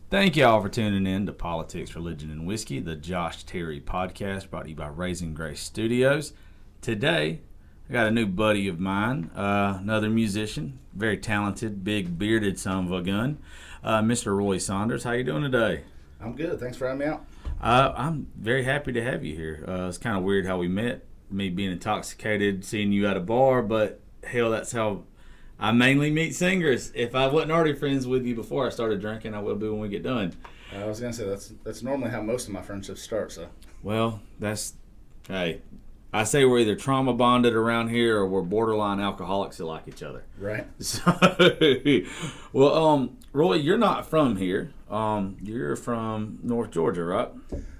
Thank y'all for tuning in to Politics, Religion, and Whiskey, the Josh Terry podcast brought to you by Raising Grace Studios. Today, I got a new buddy of mine, another musician, very talented, big bearded son of a gun, Mr. Roy Saunders. How you doing today? I'm good. Thanks for having me out. I'm very happy to have you here. It's kind of weird how we met, me being intoxicated, seeing you at a bar, but hell, that's how I mainly meet singers. If I wasn't already friends with you before I started drinking, I will be when we get done. I was gonna say that's normally how most of my friendships start. So, well, hey, I say we're either trauma bonded around here or we're borderline alcoholics that like each other. Right. So, well, Roy, you're not from here. You're from North Georgia, right?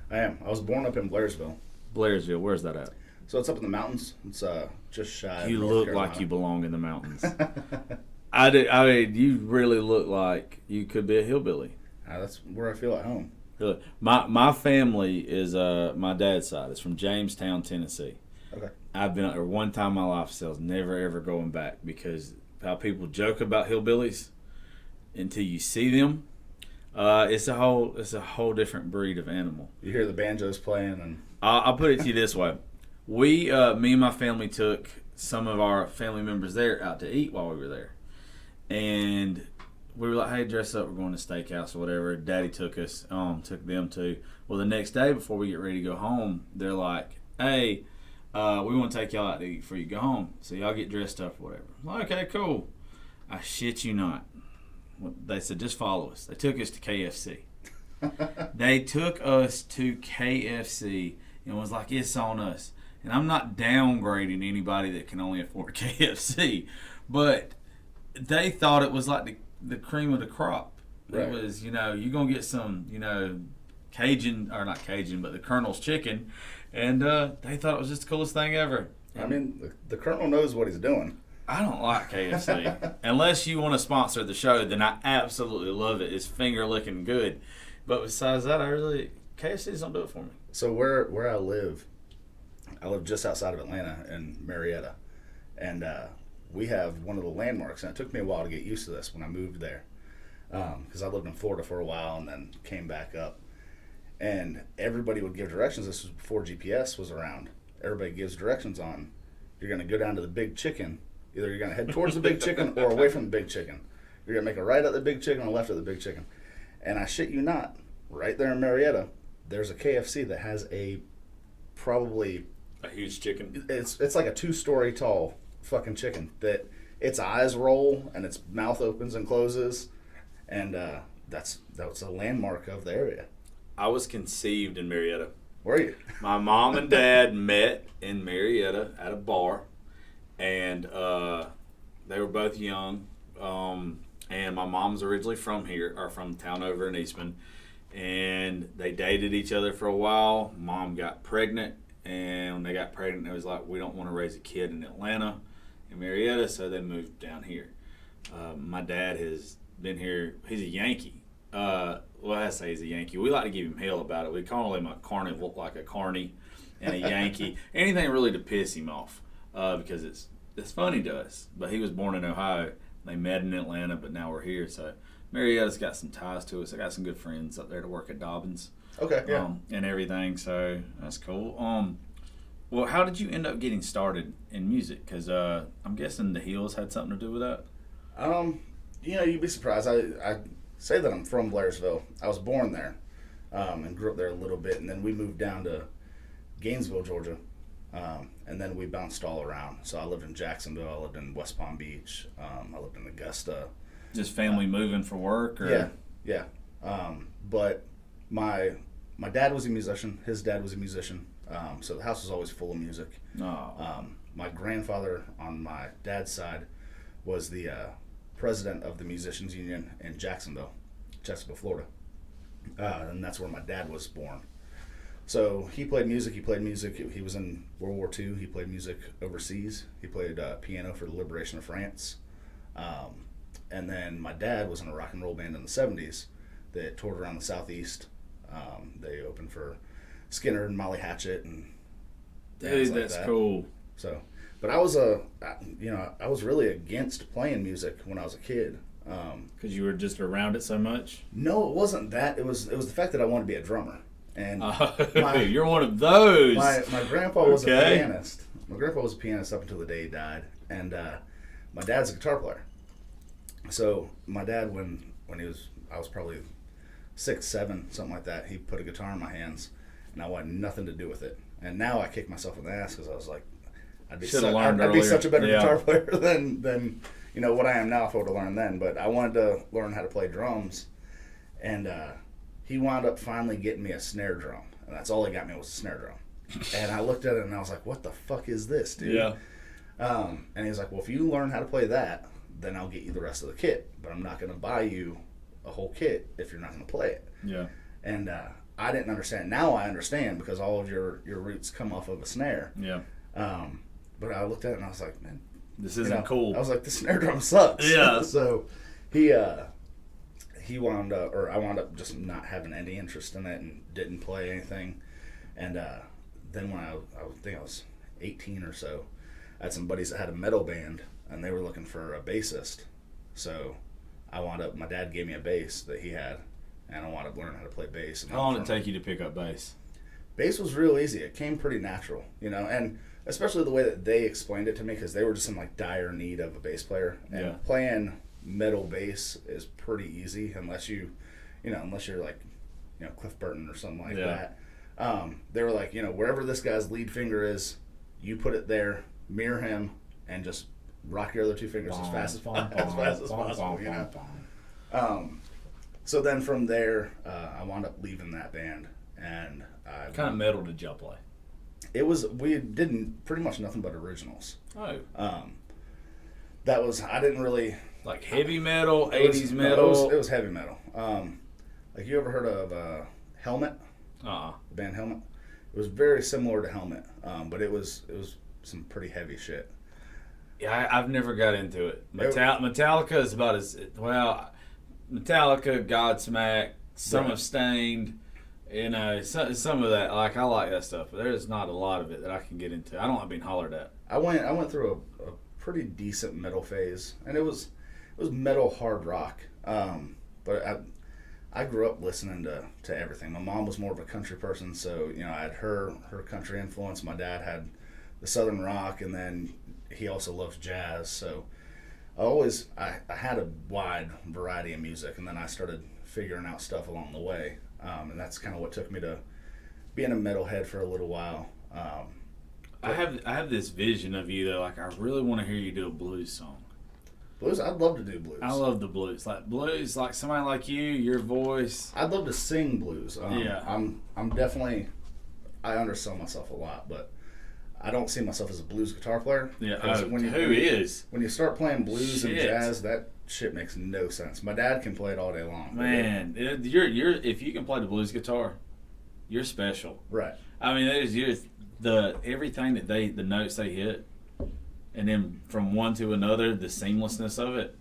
I am. I was born up in Blairsville. Blairsville, where's that at? So it's up in the mountains. It's just shy. You of North look Carolina. like you belong in the mountains. I mean, you really look like you could be a hillbilly. That's where I feel at home. Really, my family is my dad's side is from Jamestown, Tennessee. Okay. I've been up there one time in my life, so I was never ever going back because how people joke about hillbillies until you see them. It's a whole different breed of animal. You hear the banjos playing, and I'll put it to you this way: me and my family took some of our family members there out to eat while we were there, and we were like, "Hey, dress up. We're going to steakhouse or whatever." Daddy took us, took them to. Well, the next day before we get ready to go home, they're like, "Hey, we want to take y'all out to eat before you go home, so y'all get dressed up or whatever." I'm like, okay, cool. I shit you not. They said, just follow us. They took us to KFC. They took us to KFC and was like, it's on us. And I'm not downgrading anybody that can only afford KFC, but they thought it was like the cream of the crop. Right. It was, you're going to get some, Cajun, or not Cajun, but the Colonel's chicken. And they thought it was just the coolest thing ever. I mean, the Colonel knows what he's doing. I don't like KFC. Unless you want to sponsor the show, then I absolutely love it. It's finger licking good. But besides that, KFC's don't do it for me. So where I live just outside of Atlanta in Marietta, and we have one of the landmarks. And it took me a while to get used to this when I moved there, because I lived in Florida for a while and then came back up. And everybody would give directions. This was before GPS was around. Everybody gives directions on, you're going to go down to the Big Chicken. Either you're going to head towards the Big Chicken or away from the Big Chicken. You're going to make a right at the Big Chicken or a left at the Big Chicken. And I shit you not, right there in Marietta, there's a KFC that has probably a huge chicken. It's like a 2-story tall fucking chicken that its eyes roll and its mouth opens and closes. And that's a landmark of the area. I was conceived in Marietta. Were you? My mom and dad met in Marietta at a bar, and they were both young. And my mom's originally from here, or from town over in Eastman, and they dated each other for a while. Mom got pregnant, and when they got pregnant, it was like, we don't want to raise a kid in Atlanta, in Marietta, so they moved down here. My dad has been here. He's a Yankee. I say he's a Yankee. We like to give him hell about it. We call him a carnival, like a carny, and a Yankee. Anything really to piss him off, because it's funny to us. But he was born in Ohio. They met in Atlanta, but now we're here. So Marietta's got some ties to us. I got some good friends up there to work at Dobbins. Okay, yeah. And everything. So that's cool. Well, how did you end up getting started in music? Because I'm guessing the Hills had something to do with that. You'd be surprised. I say that I'm from Blairsville. I was born there, and grew up there a little bit, and then we moved down to Gainesville, Georgia, and then we bounced all around. So I lived in Jacksonville, I lived in West Palm Beach, I lived in Augusta. Just family moving for work, or yeah. But my dad was a musician. His dad was a musician. So the house was always full of music. Oh. My grandfather on my dad's side was the president of the Musicians Union in Jacksonville, Florida. And that's where my dad was born. So he played music. He was in World War II. He played music overseas. He played piano for the liberation of France. And then my dad was in a rock and roll band in the 70s that toured around the Southeast. They opened for Skinner and Molly Hatchet and Dude, that's cool. So, but I was I was really against playing music when I was a kid. Because you were just around it so much? No, it wasn't that. It was the fact that I wanted to be a drummer. And you're one of those. My grandpa was a pianist. My grandpa was a pianist up until the day he died. And my dad's a guitar player. So my dad, when I was probably 6, 7, something like that, he put a guitar in my hands, and I wanted nothing to do with it. And now I kick myself in the ass because I was like, I'd be such a better guitar player than what I am now if I would have learned then. But I wanted to learn how to play drums, and he wound up finally getting me a snare drum, and that's all he got me was a snare drum. And I looked at it and I was like, what the fuck is this, dude? Yeah. And he's like, well, if you learn how to play that, then I'll get you the rest of the kit, but I'm not going to buy you a whole kit if you're not going to play it. Yeah. And I didn't understand. Now I understand because all of your roots come off of a snare. Yeah. But I looked at it and I was like, man, this isn't cool. I was like, the snare drum sucks. Yeah. So I wound up just not having any interest in it and didn't play anything. And then when I think I was 18 or so, I had some buddies that had a metal band and they were looking for a bassist. So my dad gave me a bass that he had, and I wound up learning how to play bass. And how long did it take you to pick up bass? Bass was real easy. It came pretty natural, and especially the way that they explained it to me, because they were just in like dire need of a bass player. And playing metal bass is pretty easy unless you're like, Cliff Burton or something like that. They were like, wherever this guy's lead finger is, you put it there, mirror him, and just rock your other two fingers as fast as possible. So then from there, I wound up leaving that band, and what kind of metal did y'all play? We did pretty much nothing but originals. Oh. I didn't really like heavy metal, 80s metal. No, it was heavy metal. Like, you ever heard of Helmet? The band Helmet. It was very similar to Helmet, but it was some pretty heavy shit. Yeah, I've never got into it. Metallica is about as well. Metallica, Godsmack, some of Stained, some of that. Like, I like that stuff, but there's not a lot of it that I can get into. I don't like being hollered at. I went through a pretty decent metal phase, and it was metal hard rock. But I grew up listening to everything. My mom was more of a country person, so I had her country influence. My dad had the southern rock, and then he also loves jazz. So I had a wide variety of music, and then I started figuring out stuff along the way, and that's kind of what took me to being a metalhead for a little while. I have this vision of you though. Like, I really want to hear you do a blues song. Blues, I'd love to do blues. I love the blues. Like somebody like you, your voice. I'd love to sing blues. Yeah. I'm definitely, I undersell myself a lot, but I don't see myself as a blues guitar player. Yeah. When you start playing blues Shit. and jazz, that shit makes no sense. My dad can play it all day long. Man, you're if you can play the blues guitar, you're special. Right. I mean, everything that the notes they hit, and then from one to another, the seamlessness of it.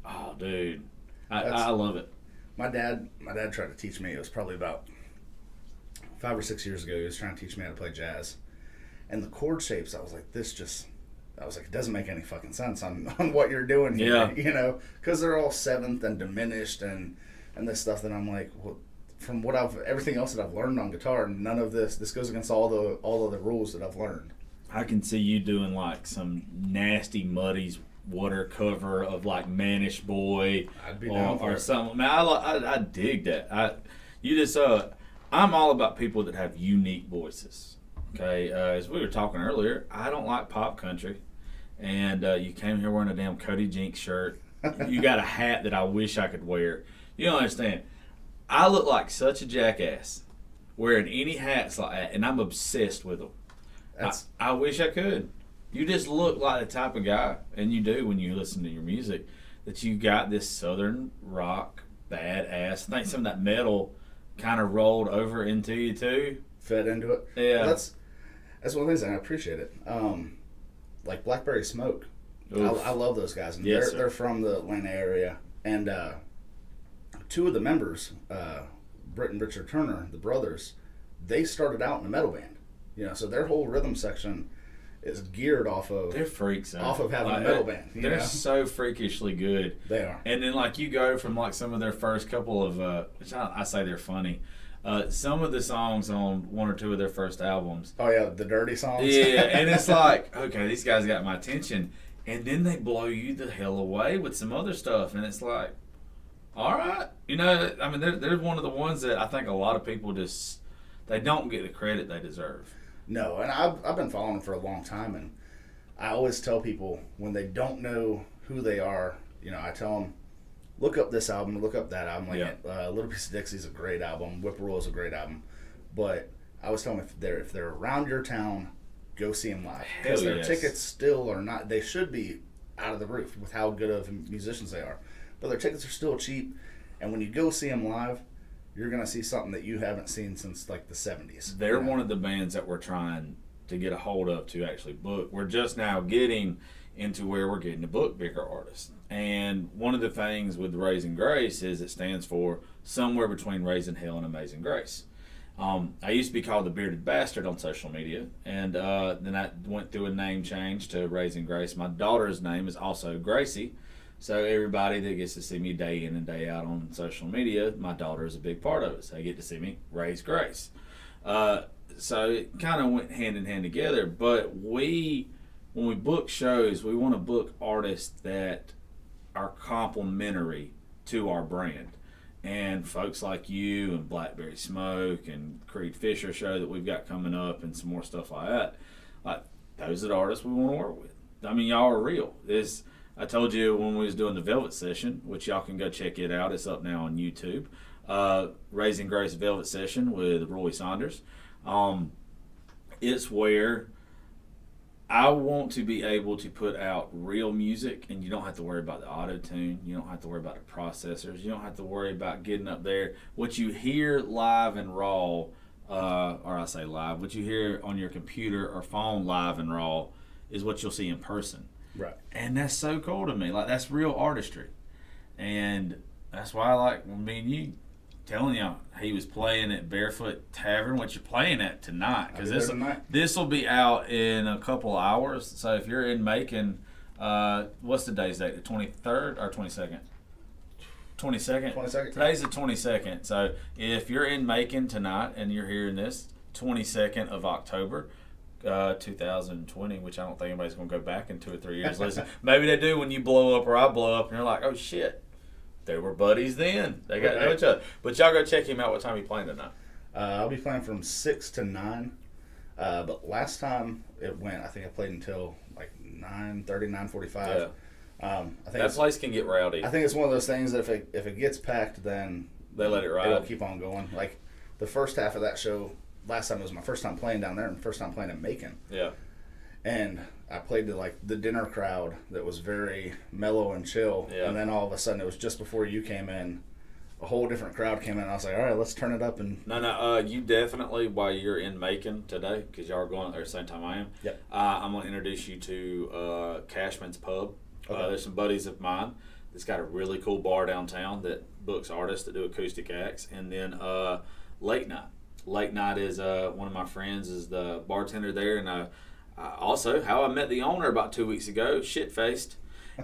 Oh, dude, I love it. My dad tried to teach me. It was probably about 5 or 6 years ago. He was trying to teach me how to play jazz, and the chord shapes. I was like, it doesn't make any fucking sense on what you're doing here. Yeah. Because they're all seventh and diminished and this stuff that I'm like, well, from everything else that I've learned on guitar, none of this goes against all the rules that I've learned. I can see you doing like some nasty Muddy's water cover of like Manish Boy or something. Man, I dig that. I'm all about people that have unique voices. Okay, as we were talking earlier, I don't like pop country, and you came here wearing a damn Cody Jinks shirt. You got a hat that I wish I could wear. You don't understand. I look like such a jackass wearing any hats like that, and I'm obsessed with them. I wish I could. You just look like the type of guy, and you do when you listen to your music, that you got this southern rock badass. I think some of that metal kind of rolled over into you too. Fed into it. Yeah. Well, that's one of the things, and I appreciate it. Like Blackberry Smoke. I love those guys. And yes, they're from the Atlanta area. And two of the members, Britt and Richard Turner, the brothers, they started out in a metal band. So their whole rhythm section is geared off of they're freaks off of having a metal band. They're so freakishly good. They are. And then like you go from like some of their first couple of which I say they're funny. Some of the songs on one or two of their first albums. Oh yeah, the dirty songs. Yeah, and it's like, okay, these guys got my attention, and then they blow you the hell away with some other stuff, and it's like, all right, you know, I mean, they're one of the ones that I think a lot of people just they don't get the credit they deserve. No, and I've been following them for a long time, and I always tell people when they don't know who they are, you know, I tell them, look up this album, look up that album. Like Little Piece of Dixie is a great album, Whippoorwill is a great album, but I always tell them if they're around your town, go see them live because their tickets still are not. They should be out of the roof with how good of musicians they are, but their tickets are still cheap, and when you go see them live, you're going to see something that you haven't seen since like the 70s. They're one of the bands that we're trying to get a hold of to actually book. We're just now getting into where we're getting to book bigger artists. And one of the things with Raising Grace is it stands for somewhere between Raising Hell and Amazing Grace. I used to be called the Bearded Bastard on social media, and then I went through a name change to Raising Grace. My daughter's name is also Gracie. So everybody that gets to see me day in and day out on social media, my daughter is a big part of it. So they get to see me raise Grace. So it kind of went hand in hand together. But when we book shows, we want to book artists that are complementary to our brand. And folks like you and Blackberry Smoke and Creed Fisher show that we've got coming up and some more stuff like that, like those are the artists we want to work with. I mean, y'all are real. I told you when we was doing the Velvet Session, which y'all can go check it out. It's up now on YouTube. Raising Grace Velvet Session with Roy Saunders. It's where I want to be able to put out real music, and you don't have to worry about the auto-tune. You don't have to worry about the processors. You don't have to worry about getting up there. What you hear live and raw, or I say live, what you hear on your computer or phone live and raw is what you'll see in person. Right. And that's so cool to me. Like, that's real artistry. And that's why I like me and you telling y'all he was playing at Barefoot Tavern, what you're playing at tonight. Because this will be out in a couple hours. So if you're in Macon, what's the day's date? The 23rd or 22nd? 22nd? 22nd. Today's the 22nd. So if you're in Macon tonight and you're hearing this, 22nd of October, 2020, which I don't think anybody's going to go back in 2 or 3 years. Listen, maybe they do when you blow up or I blow up, and you're like, oh shit, they were buddies then. They got to know each other. But y'all go check him out. What time are you playing tonight? I'll be playing from 6 to 9. But last time it went, I think I played until like 9:30, 9:45. Yeah. I think that place can get rowdy. I think it's one of those things that if it gets packed, then they let it ride. It'll keep on going. Like the first half of that show. Last time it was my first time playing down there and first time playing in Macon. Yeah. And I played to like the dinner crowd that was very mellow and chill. Yeah. And then all of a sudden it was just before you came in, a whole different crowd came in. And I was like, all right, let's turn it up. And No, you definitely, while you're in Macon today, because y'all are going there at the same time I am, yep. I'm going to introduce you to Cashman's Pub. Okay. There's some buddies of mine that's got a really cool bar downtown that books artists that do acoustic acts. And then Late Night. Late Night is one of my friends is the bartender there, and also how I met the owner about 2 weeks ago, shit-faced,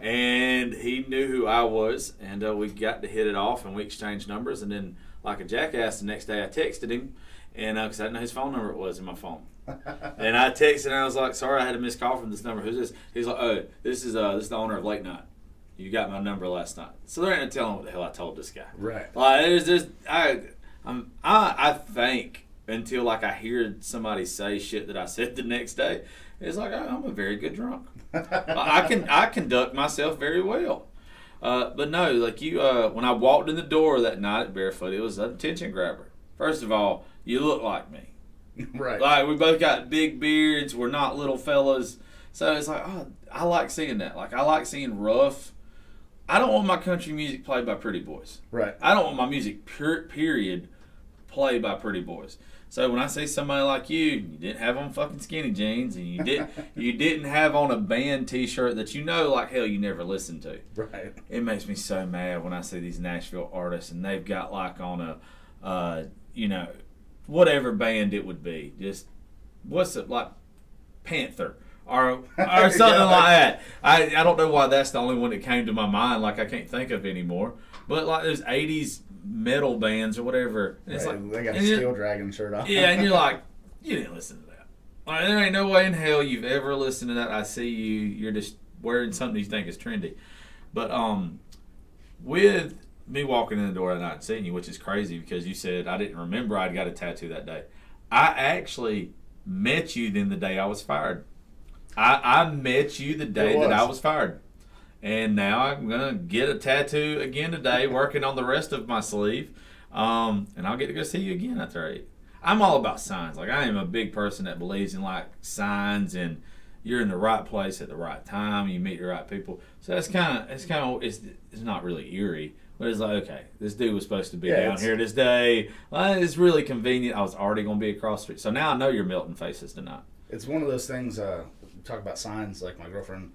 and he knew who I was, and we got to hit it off, and we exchanged numbers, and then like a jackass, the next day I texted him, and because I didn't know his phone number it was in my phone, and I texted and I was like, sorry, I had a missed call from this number. Who's this? He's like, oh, this is the owner of Late Night. You got my number last night. So there ain't no telling what the hell I told this guy. Right. Like there's just I think until like I hear somebody say shit that I said the next day, it's like I'm a very good drunk. I conduct myself very well. But no, like you, when I walked in the door that night at Barefoot, it was an attention grabber. First of all, you look like me. Right. Like we both got big beards. We're not little fellas. So it's like, oh, I like seeing that. Like I like seeing rough. I don't want my country music played by pretty boys. Right. I don't want my music, period, played by pretty boys. So when I see somebody like you didn't have on fucking skinny jeans, and you didn't have on a band T-shirt that you know like hell you never listened to. Right. It makes me so mad when I see these Nashville artists and they've got like on a, whatever band it would be, just what's it like, Panther or something like that. I don't know why that's the only one that came to my mind. Like I can't think of anymore. But like those '80s metal bands or whatever, and it's like they got a Steel Dragon shirt on. Yeah, and you're like, you didn't listen to that. Like, there ain't no way in hell you've ever listened to that. I see you. You're just wearing something you think is trendy. But with me walking in the door and not seeing you, which is crazy because you said I didn't remember I'd got a tattoo that day. I actually met you then the day I was fired. I met you the day that I was fired. And now I'm going to get a tattoo again today, working on the rest of my sleeve. And I'll get to go see you again after 8. I'm all about signs. Like, I am a big person that believes in, like, signs and you're in the right place at the right time. You meet the right people. So it's not really eerie. But it's like, okay, this dude was supposed to be down here this day. Well, it's really convenient. I was already going to be across the street. So now I know you're melting faces tonight. It's one of those things, talk about signs, like my girlfriend,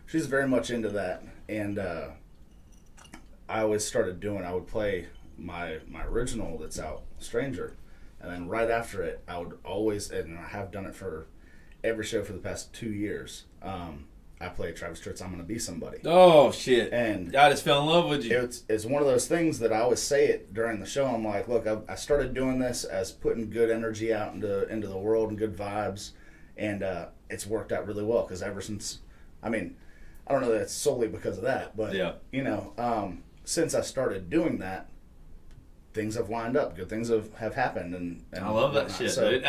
she's very much into that. And I always started I would play my original that's out, Stranger. And then right after it, I would always, and I have done it for every show for the past 2 years, I play Travis Tritt's I'm Gonna Be Somebody. Oh, shit. And I just fell in love with you. It's one of those things that I always say it during the show. I'm like, look, I started doing this as putting good energy out into the world and good vibes. And it's worked out really well because ever since, I mean, I don't know that it's solely because of that, but, since I started doing that, things have lined up. Good things have happened. And I love that shit. So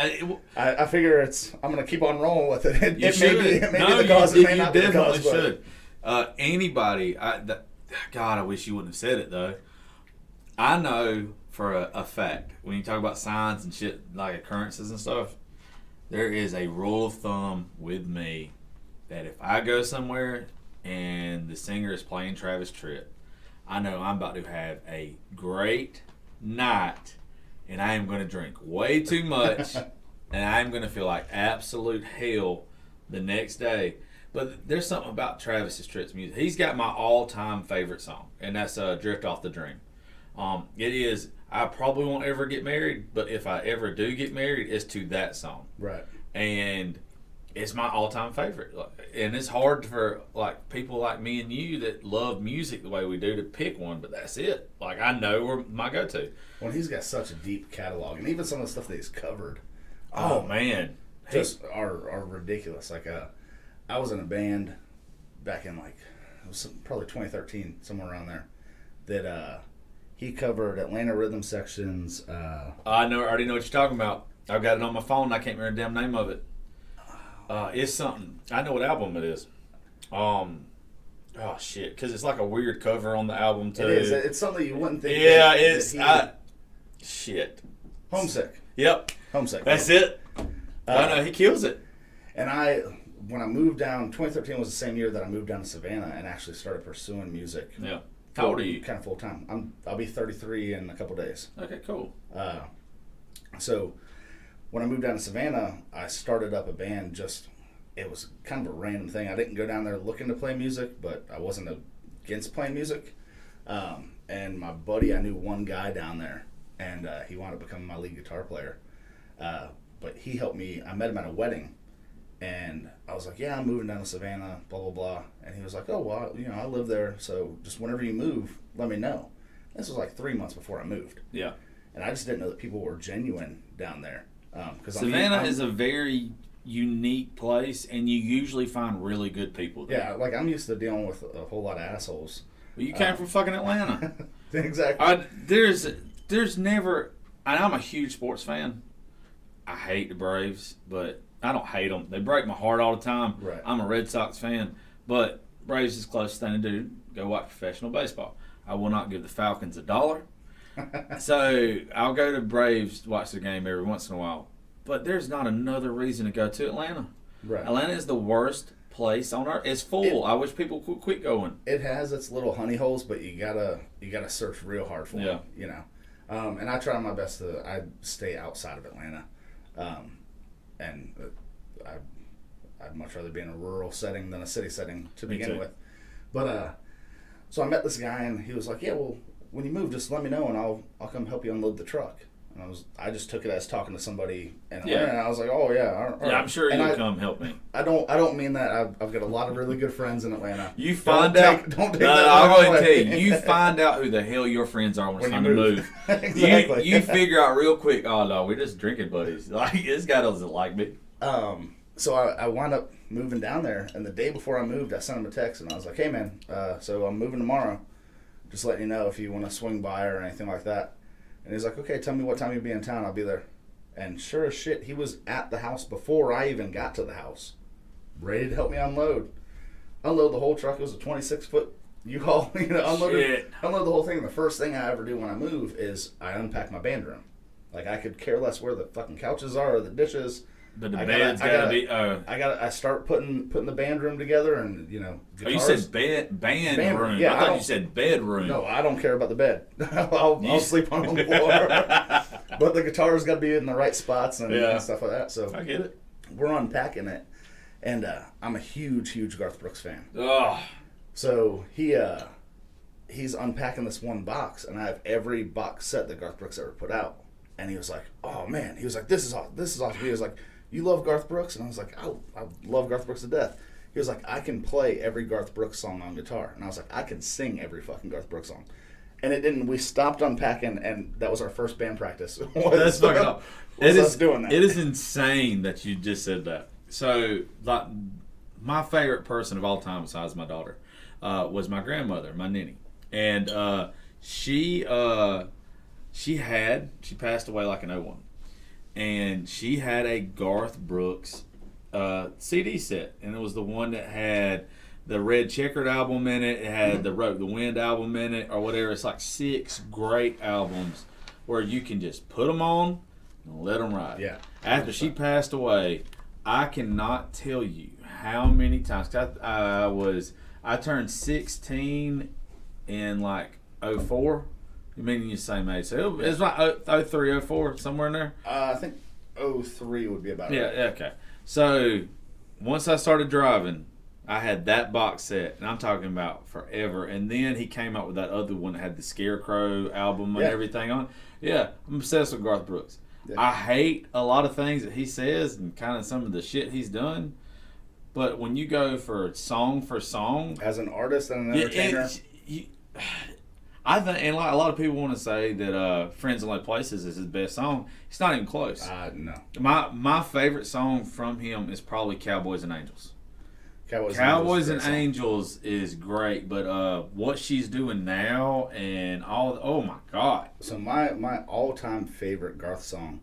I figure I'm going to keep on rolling with it. It may be the cause, it may not be the cause. You definitely should. Anybody, God, I wish you wouldn't have said it, though. I know for a fact, when you talk about signs and shit, like occurrences and stuff, there is a rule of thumb with me that if I go somewhere and the singer is playing Travis Tritt, I know I'm about to have a great night and I am going to drink way too much and I am going to feel like absolute hell the next day. But there's something about Travis Tritt's music. He's got my all-time favorite song, and that's Drift Off the Dream. It is, I probably won't ever get married, but if I ever do get married, it's to that song. Right. And it's my all-time favorite. And it's hard for like people like me and you that love music the way we do to pick one, but that's it. Like, I know where my go-to. Well, he's got such a deep catalog, and even some of the stuff that he's covered. Oh, man. Just are ridiculous. Like, I was in a band back in, like, it was probably 2013, somewhere around there, that he covered Atlanta Rhythm Section's. I already know what you're talking about. I've got it on my phone. I can't remember the damn name of it. It's something. I know what album it is. Oh, shit. Because it's like a weird cover on the album, too. It is. It's something you wouldn't think. Yeah, it's. Shit. Homesick. Yep. Homesick. That's it. No, he kills it. And when I moved down, 2013 was the same year that I moved down to Savannah and actually started pursuing music. Yeah. How old are you? Kind of full time. I'll be 33 in a couple days. Okay, cool. So when I moved down to Savannah, I started up a band. It was kind of a random thing. I didn't go down there looking to play music, but I wasn't against playing music. And my buddy, I knew one guy down there, and he wound up becoming my lead guitar player. But he helped me. I met him at a wedding, and I was like, yeah, I'm moving down to Savannah, blah, blah, blah. And he was like, oh, well, I live there, so just whenever you move, let me know. This was like 3 months before I moved. Yeah. And I just didn't know that people were genuine down there. Savannah is a very unique place, and you usually find really good people there. Yeah, like I'm used to dealing with a whole lot of assholes. Well, you came from fucking Atlanta. Exactly. There's never, and I'm a huge sports fan. I hate the Braves, but I don't hate them. They break my heart all the time. Right. I'm a Red Sox fan, but Braves is the closest thing to do. Go watch professional baseball. I will not give the Falcons $1. So I'll go to Braves to watch the game every once in a while. But there's not another reason to go to Atlanta. Right. Atlanta is the worst place on earth. It's full. I wish people would quit going. It has its little honey holes, but you gotta search real hard for them. And I try my best I stay outside of Atlanta. And I'd much rather be in a rural setting than a city setting to begin with. But so I met this guy, and he was like, yeah, well, when you move, just let me know, and I'll come help you unload the truck. And I just took it as talking to somebody in Atlanta, and I was like, oh yeah, all right. Yeah, I'm sure you'll come help me. I don't mean that. I've got a lot of really good friends in Atlanta. You find out. Don't take no, that I'm wrong going to way. tell you. You find out who the hell your friends are when it's time to move. Exactly. You figure out real quick. Oh no, we're just drinking buddies. Like this guy doesn't like me. So I wound up moving down there, and the day before I moved, I sent him a text, and I was like, hey man, so I'm moving tomorrow. Just letting you know if you want to swing by or anything like that. And he's like, okay, tell me what time you'll be in town. I'll be there. And sure as shit, he was at the house before I even got to the house, ready to help me unload the whole truck. It was a 26-foot U-Haul. Unload the whole thing. And the first thing I ever do when I move is I unpack my band room. Like, I could care less where the fucking couches are or the dishes. But the bed's gotta be. I start putting the band room together, and guitars. Oh, you said band room. Yeah, I thought you said bedroom. No, I don't care about the bed. I'll sleep on the floor. But the guitar's got to be in the right spots and stuff like that. So I get it. We're unpacking it, and I'm a huge Garth Brooks fan. Oh. So he's unpacking this one box, and I have every box set that Garth Brooks ever put out. And he was like, "Oh man," he was like, "This is awesome." He was like, "You love Garth Brooks?" And I was like, I love Garth Brooks to death." He was like, "I can play every Garth Brooks song on guitar." And I was like, "I can sing every fucking Garth Brooks song." And it didn't. We stopped unpacking, and that was our first band practice. That's fucking up. It is doing that. It is insane that you just said that. So, like, my favorite person of all time, besides my daughter, was my grandmother, my ninny, and she passed away like in 2001, and she had a Garth Brooks CD set, and it was the one that had the Red Checkered album in it. It had the Rope the Wind album in it, or whatever. It's like 6 great albums where you can just put them on and let them ride. Yeah. After she passed away, I cannot tell you how many times. 'Cause I turned 16 in like 04. You mean you're the same age? So it's like 03, 04, somewhere in there. I think 03 would be about Yeah. right. Okay. So once I started driving, I had that box set, and I'm talking about forever. And then he came out with that other one that had the Scarecrow album and everything on. Yeah, I'm obsessed with Garth Brooks. Yeah. I hate a lot of things that he says and kind of some of the shit he's done. But when you go for song, as an artist and an entertainer, I think, and like a lot of people want to say that "Friends in Low Places" is his best song. It's not even close. No. My favorite song from him is probably "Cowboys and Angels." Cowboys and Angels is great, but what she's doing now and all, oh my God. So my all-time favorite Garth song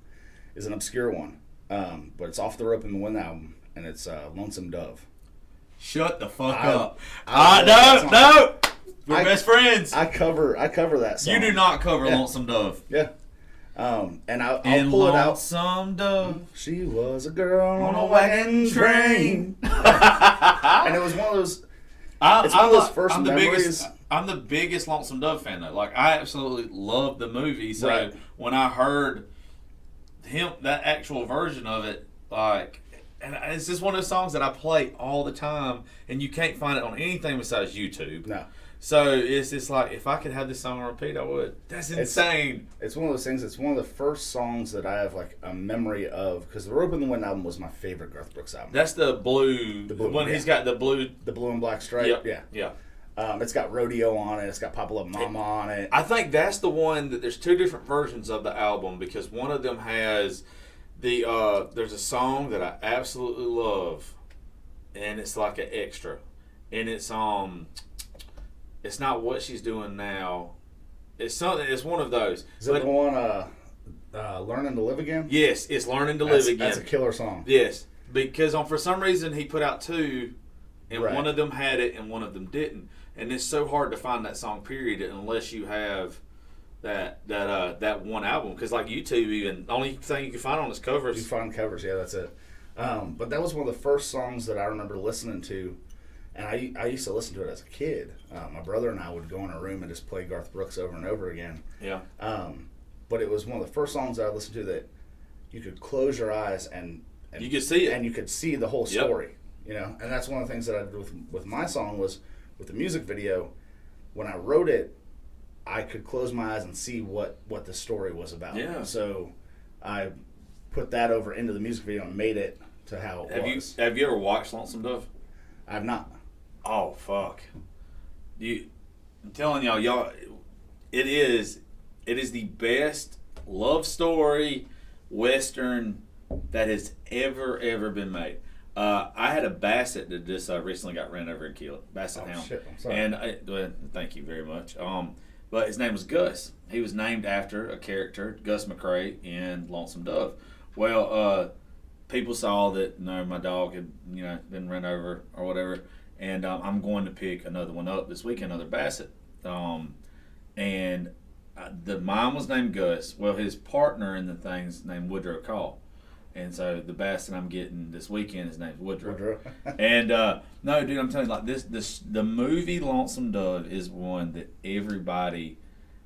is an obscure one, but it's off the Rope in the Wind album, and it's "Lonesome Dove." Shut the fuck up! No, we're best friends. I cover that song. You do not cover "Lonesome Dove." Yeah. And I'll and pull it out. Lonesome Dove. She was a girl on a wagon train. And it was one of those. It's one of those first memories. I'm the biggest Lonesome Dove fan though. Like I absolutely love the movie. So when I heard that actual version of it, like, and it's just one of those songs that I play all the time, and you can't find it on anything besides YouTube. No. So it's just like, if I could have this song on repeat, I would. That's insane. It's one of those things. It's one of the first songs that I have like a memory of, because the Rope in the Wind album was my favorite Garth Brooks album. That's the blue one. He's got the blue and black stripe. Yep. Yeah. It's got Rodeo on it. It's got Papa Love Mama on it. I think that's the one that there's 2 different versions of the album, because one of them has there's a song that I absolutely love, and it's like an extra, and it's it's not What She's Doing Now. It's something. It's one of those. Is it the one Learning to Live Again? Yes, it's Learning to Live Again. That's a killer song. Yes, because for some reason he put out 2, and one of them had it and one of them didn't. And it's so hard to find that song, period, unless you have that one album. Because like YouTube, even the only thing you can find on is covers. You find covers, yeah, that's it. But that was one of the first songs that I remember listening to. And I used to listen to it as a kid. My brother and I would go in a room and just play Garth Brooks over and over again. Yeah. But it was one of the first songs that I listened to that you could close your eyes and you could see it, and you could see the whole story. Yep. And that's one of the things that I did with my song was with the music video. When I wrote it, I could close my eyes and see what the story was about. Yeah. So I put that over into the music video and made it to how it was. Have you ever watched Lonesome Dove? I've not. Oh fuck! I'm telling y'all, it is the best love story western that has ever been made. I had a Basset that just recently got ran over and killed. Basset Hound. Shit, I'm sorry. And well, thank you very much. But his name was Gus. He was named after a character, Gus McCrae, in Lonesome Dove. Well, people saw that my dog had been run over or whatever, and I'm going to pick another one up this week, another Basset. And the mom was named Gus. Well, his partner in the thing's named Woodrow Call. And so the Basset I'm getting this weekend is named Woodrow. And no, dude, I'm telling you, like the movie Lonesome Dove is one that everybody.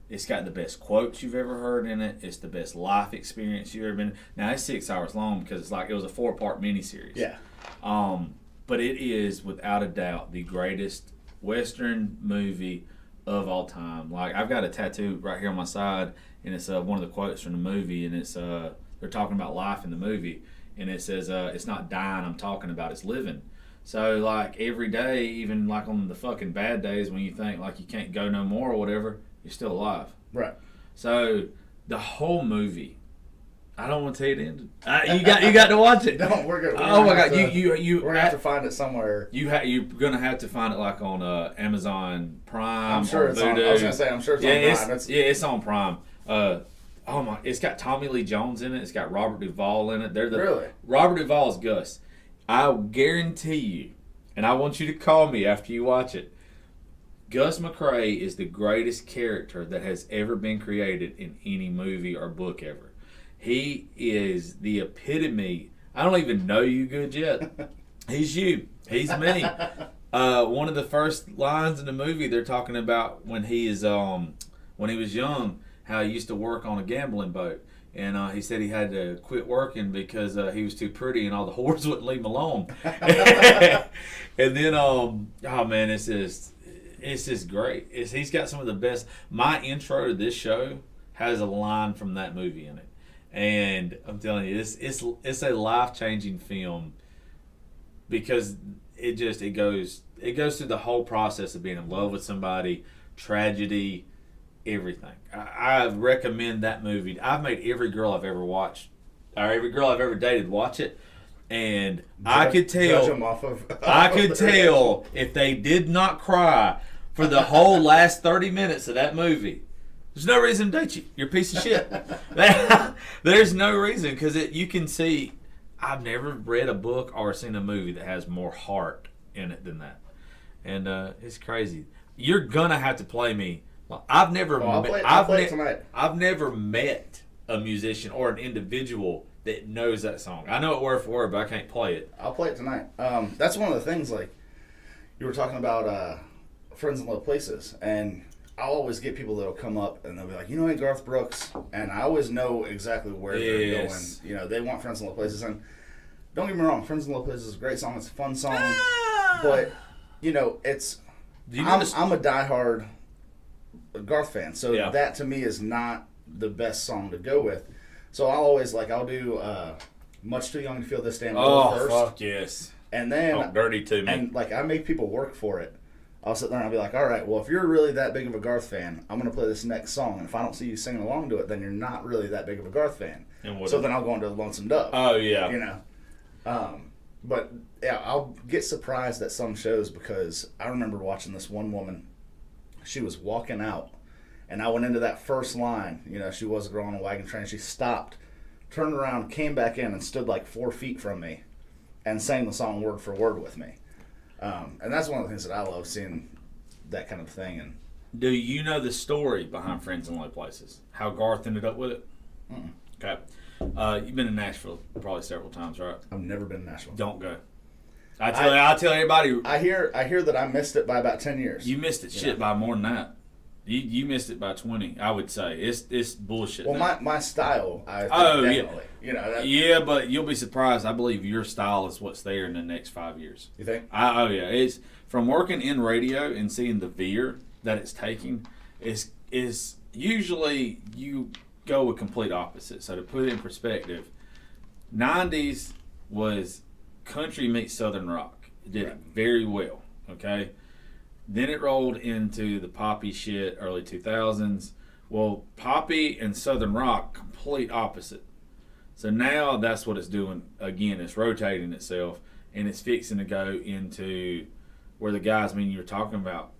It's got the best quotes you've ever heard in it. It's the best life experience you've ever been. Now it's 6 hours long because it was a 4-part miniseries. Yeah. But it is without a doubt the greatest Western movie of all time. Like I've got a tattoo right here on my side, and it's one of the quotes from the movie, and it's they're talking about life in the movie, and it says, it's not dying I'm talking about, it's living. So, like, every day, even, like, on the fucking bad days when you think, like, you can't go no more or whatever, you're still alive. Right. So, the whole movie, I don't want to tell you the end. You got to watch it. No, we're good. Oh, my God. We're going to have to find it somewhere. You're going to have to find it, like, on Amazon Prime. I'm sure it's on. I was going to say, I'm sure it's on Prime. It's on Prime. Oh my! It's got Tommy Lee Jones in it. It's got Robert Duvall in it. Really? Robert Duvall is Gus. I guarantee you, and I want you to call me after you watch it. Gus McCrae is the greatest character that has ever been created in any movie or book ever. He is the epitome. I don't even know you good yet. He's you. He's me. One of the first lines in the movie, they're talking about when he was young. How he used to work on a gambling boat, and he said he had to quit working because he was too pretty and all the whores wouldn't leave him alone. And then, oh man, it's just great. He's got some of the best. My intro to this show has a line from that movie in it, and I'm telling you, it's a life-changing film because it goes through the whole process of being in love with somebody, tragedy. Everything. I recommend that movie. I've made every girl I've ever watched, or every girl I've ever dated, watch it, and I could tell if they did not cry for the whole last 30 minutes of that movie. There's no reason to date you. You're a piece of shit. There's no reason because you can see. I've never read a book or seen a movie that has more heart in it than that, and it's crazy. You're gonna have to play me. I've never met a musician or an individual that knows that song. I know it word for word, but I can't play it. I'll play it tonight. That's one of the things, like, you were talking about Friends in Low Places, and I'll always get people that'll come up and they'll be like, Garth Brooks, and I always know exactly where they're going. They want Friends in Low Places, and don't get me wrong, Friends in Low Places is a great song. It's a fun song, but, it's... I'm a diehard Garth fan, so that to me is not the best song to go with. So I'll do Much Too Young to Feel This Damn Love first. Oh, fuck yes. And then Dirty to Me. And I make people work for it. I'll sit there and I'll be like, all right, well, if you're really that big of a Garth fan, I'm going to play this next song, and if I don't see you singing along to it, then you're not really that big of a Garth fan. So then I'll go into Lonesome Dove. Oh yeah. But yeah, I'll get surprised at some shows because I remember watching this one woman. She was walking out, and I went into that first line. She was a girl on a wagon train. She stopped, turned around, came back in, and stood like 4 feet from me and sang the song word for word with me. And that's one of the things that I love, seeing that kind of thing. And do you know the story behind Friends in Low Places? How Garth ended up with it? Mm-mm. Okay. You've been to Nashville probably several times, right? I've never been to Nashville. Don't go. I tell everybody. I hear that I missed it by about 10 years. You missed it by more than that. You missed it by 20, I would say. It's bullshit. Well, my style, I think definitely. Yeah, but you'll be surprised. I believe your style is what's there in the next 5 years. You think? Yeah. It's from working in radio and seeing the veer that it's taking. is usually you go with complete opposite. So to put it in perspective, 90s was country meets southern rock. It did it very well. Okay. Then it rolled into the poppy shit, early 2000s. Well, poppy and southern rock, complete opposite. So now that's what it's doing. Again, it's rotating itself, and it's fixing to go into where the guys, you were talking about,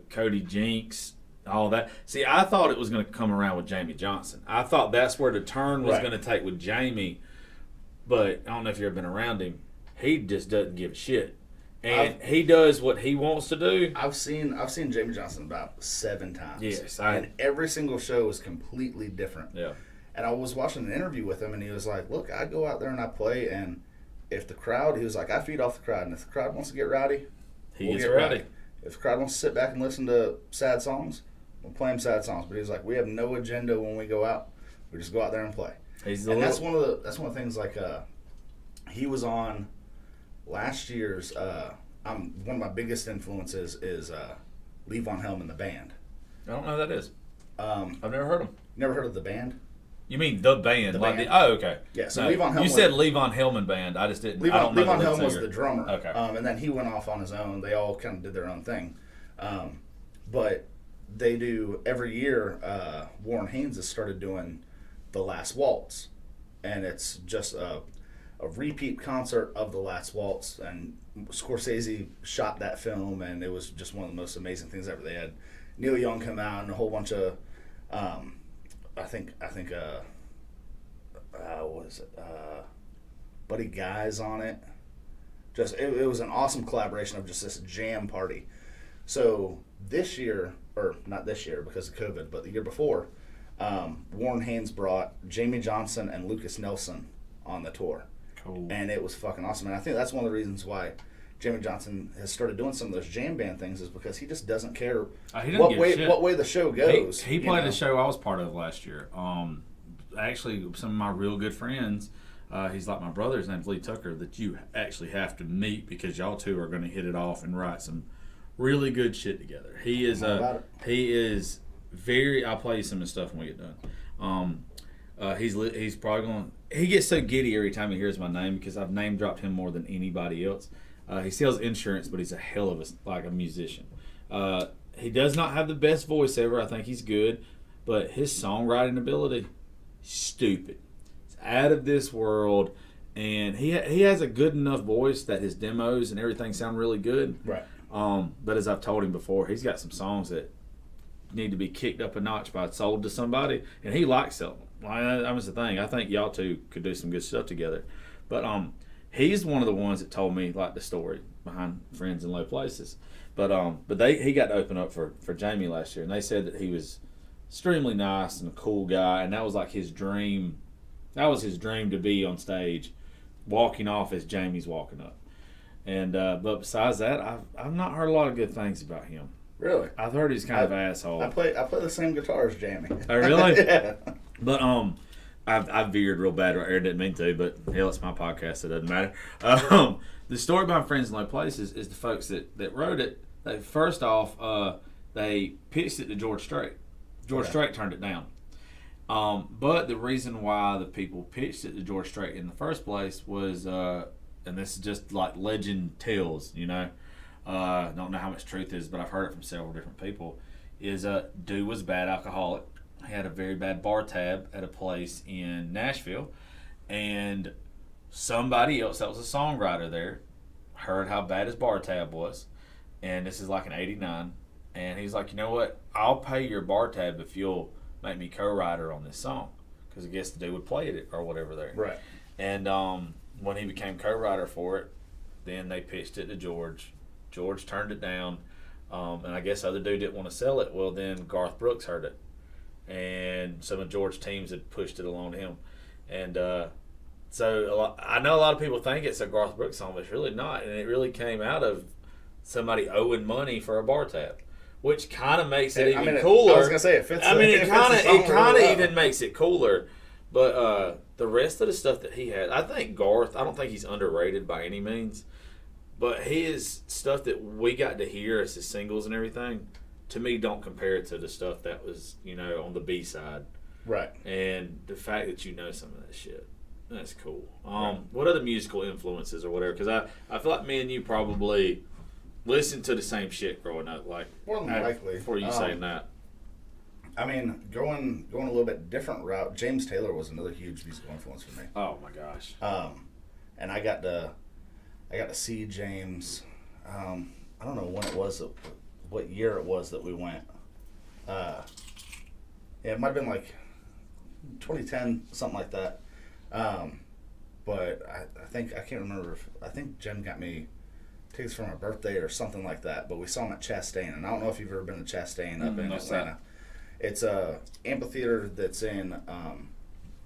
Cody Jinks, all that. See, I thought it was going to come around with Jamie Johnson. I thought that's where the turn was going to take with Jamie, but I don't know if you've ever been around him. He just doesn't give a shit. And he does what he wants to do. I've seen Jamie Johnson about 7 times. Yes, and every single show is completely different. Yeah. And I was watching an interview with him, and he was like, "Look, I go out there and I play, and if the crowd," he was like, "I feed off the crowd, and if the crowd wants to get rowdy, we'll get rowdy. If the crowd wants to sit back and listen to sad songs, we'll play them sad songs." But he's like, "We have no agenda when we go out. We just go out there and play." That's one of the things. Like he was on last year's. One of my biggest influences is Levon Helm and the band. I don't know who that is. I've never heard him. Never heard of the band? You mean the band? Okay. Yeah. So Levon Helm. You said Levon Hellman band. I just didn't. Levon Helm was the drummer. Okay. And then he went off on his own. They all kind of did their own thing. But they do every year. Warren Haynes has started doing The Last Waltz, and it's just a repeat concert of The Last Waltz, and Scorsese shot that film, and it was just one of the most amazing things ever. They had Neil Young come out and a whole bunch of what is it? Buddy Guy's on it. Just it was an awesome collaboration of just this jam party. So this year, or not this year because of COVID, but the year before, Warren Haynes brought Jamie Johnson and Lucas Nelson on the tour. Cool. And it was fucking awesome. And I think that's one of the reasons why Jamie Johnson has started doing some of those jam band things, is because he just doesn't care what way the show goes. He played a show I was part of last year. Actually, some of my real good friends, he's like my brother, his name's Lee Tucker, that you actually have to meet, because y'all two are going to hit it off and write some really good shit together. He is very. I'll play you some of the stuff when we get done. He's probably going. He gets so giddy every time he hears my name, because I've name dropped him more than anybody else. He sells insurance, but he's a hell of a musician. He does not have the best voice ever. I think he's good, but his songwriting ability, stupid. It's out of this world, and he has a good enough voice that his demos and everything sound really good. Right. But as I've told him before, he's got some songs that need to be kicked up a notch by sold to somebody, and he likes selling them. That was the thing. I think y'all two could do some good stuff together. But he's one of the ones that told me like the story behind Friends in Low Places. But he got to open up for Jamie last year, and they said that he was extremely nice and a cool guy, and that was like his dream. That was his dream, to be on stage, walking off as Jamie's walking up. And but besides that, I've not heard a lot of good things about him. Really? I've heard he's kind of an asshole. I play the same guitar as Jamie. Oh, really? Yeah. But I've veered real bad right here. Didn't mean to, but hell, it's my podcast, so it doesn't matter. The story behind Friends in Low Places is the folks that wrote it. They first off, they pitched it to George Strait. George Strait turned it down. But the reason why the people pitched it to George Strait in the first place was, and this is just like legend tells, don't know how much truth is, but I've heard it from several different people, is dude was a bad alcoholic. He had a very bad bar tab at a place in Nashville, and somebody else that was a songwriter there heard how bad his bar tab was, and this is like in '89, and he's like, you know what, I'll pay your bar tab if you'll make me co-writer on this song, because I guess the dude would play it or whatever there. Right. And when he became co-writer for it, then they pitched it to George. George turned it down, and I guess the other dude didn't want to sell it. Well, then Garth Brooks heard it, and some of George's teams had pushed it along to him. And so I know a lot of people think it's a Garth Brooks song, but it's really not. And it really came out of somebody owing money for a bar tab, which kind of makes it even cooler. I was going to say, it fits. It kind of even makes it cooler. But the rest of the stuff that he had, I think Garth, I don't think he's underrated by any means. But his stuff that we got to hear as his singles and everything, to me don't compare to the stuff that was, you know, on the B side. Right. And the fact that you know some of that shit, that's cool. Right. What other musical influences or whatever? Because I feel like me and you probably listened to the same shit growing up. Like, more than likely. Before you saying that. I mean, going a little bit different route. James Taylor was another huge musical influence for me. Oh my gosh. And I got to see James. I don't know when it was, what year it was that we went. Yeah, it might have been like 2010, something like that. But I think, I can't remember I think Jen got me tickets for my birthday or something like that. But we saw him at Chastain, and I don't know if you've ever been to Chastain up in Atlanta. It's a amphitheater that's in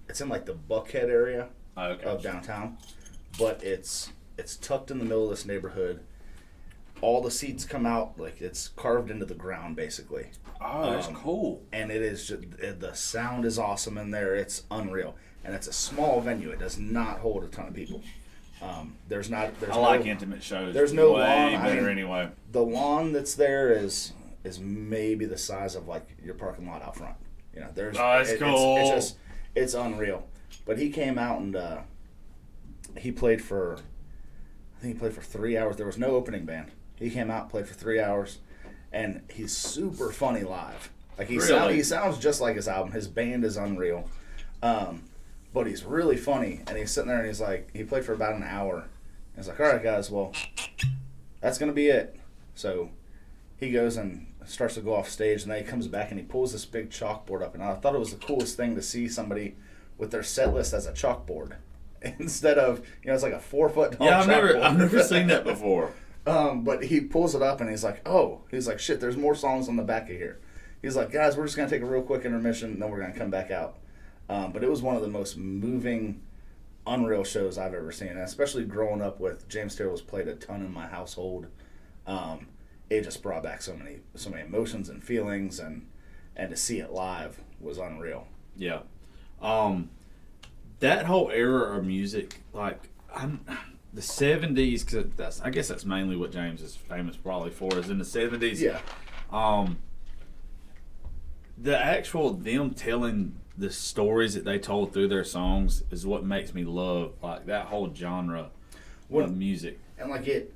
it's in like the Buckhead area of downtown, but it's tucked in the middle of this neighborhood. All the seats come out, like it's carved into the ground basically. Oh, that's cool. And it is just, the sound is awesome in there. It's unreal, and it's a small venue. It does not hold a ton of people. There's I like intimate shows. There's no way lawn. better anyway. The lawn that's there is maybe the size of like your parking lot out front. You know, there's that's cool. It's unreal. But he came out and he played for, I think he played for 3 hours. There was no opening band. He came out, played for 3 hours, and he's super funny live. Like he sounds just like his album. His band is unreal. But he's really funny, and he's sitting there and he's like, he played for about an hour. And he's like, all right guys, well, that's gonna be it. So he goes and starts to go off stage, and then he comes back and he pulls this big chalkboard up, and I thought it was the coolest thing to see somebody with their set list as a chalkboard instead of, you know, it's like a 4 foot tall chalkboard. I've never seen that before. But he pulls it up and he's like, shit, there's more songs on the back of here. He's like, guys, we're just gonna take a real quick intermission and then we're gonna come back out. But it was one of the most moving, unreal shows I've ever seen, and especially growing up with James Taylor was played a ton in my household. It just brought back so many emotions and feelings, and to see it live was unreal. Yeah. That whole era of music, like the 70s, because I guess that's mainly what James is famous probably for, is in the 70s. Yeah. The actual them telling the stories that they told through their songs is what makes me love like that whole genre of music. And like it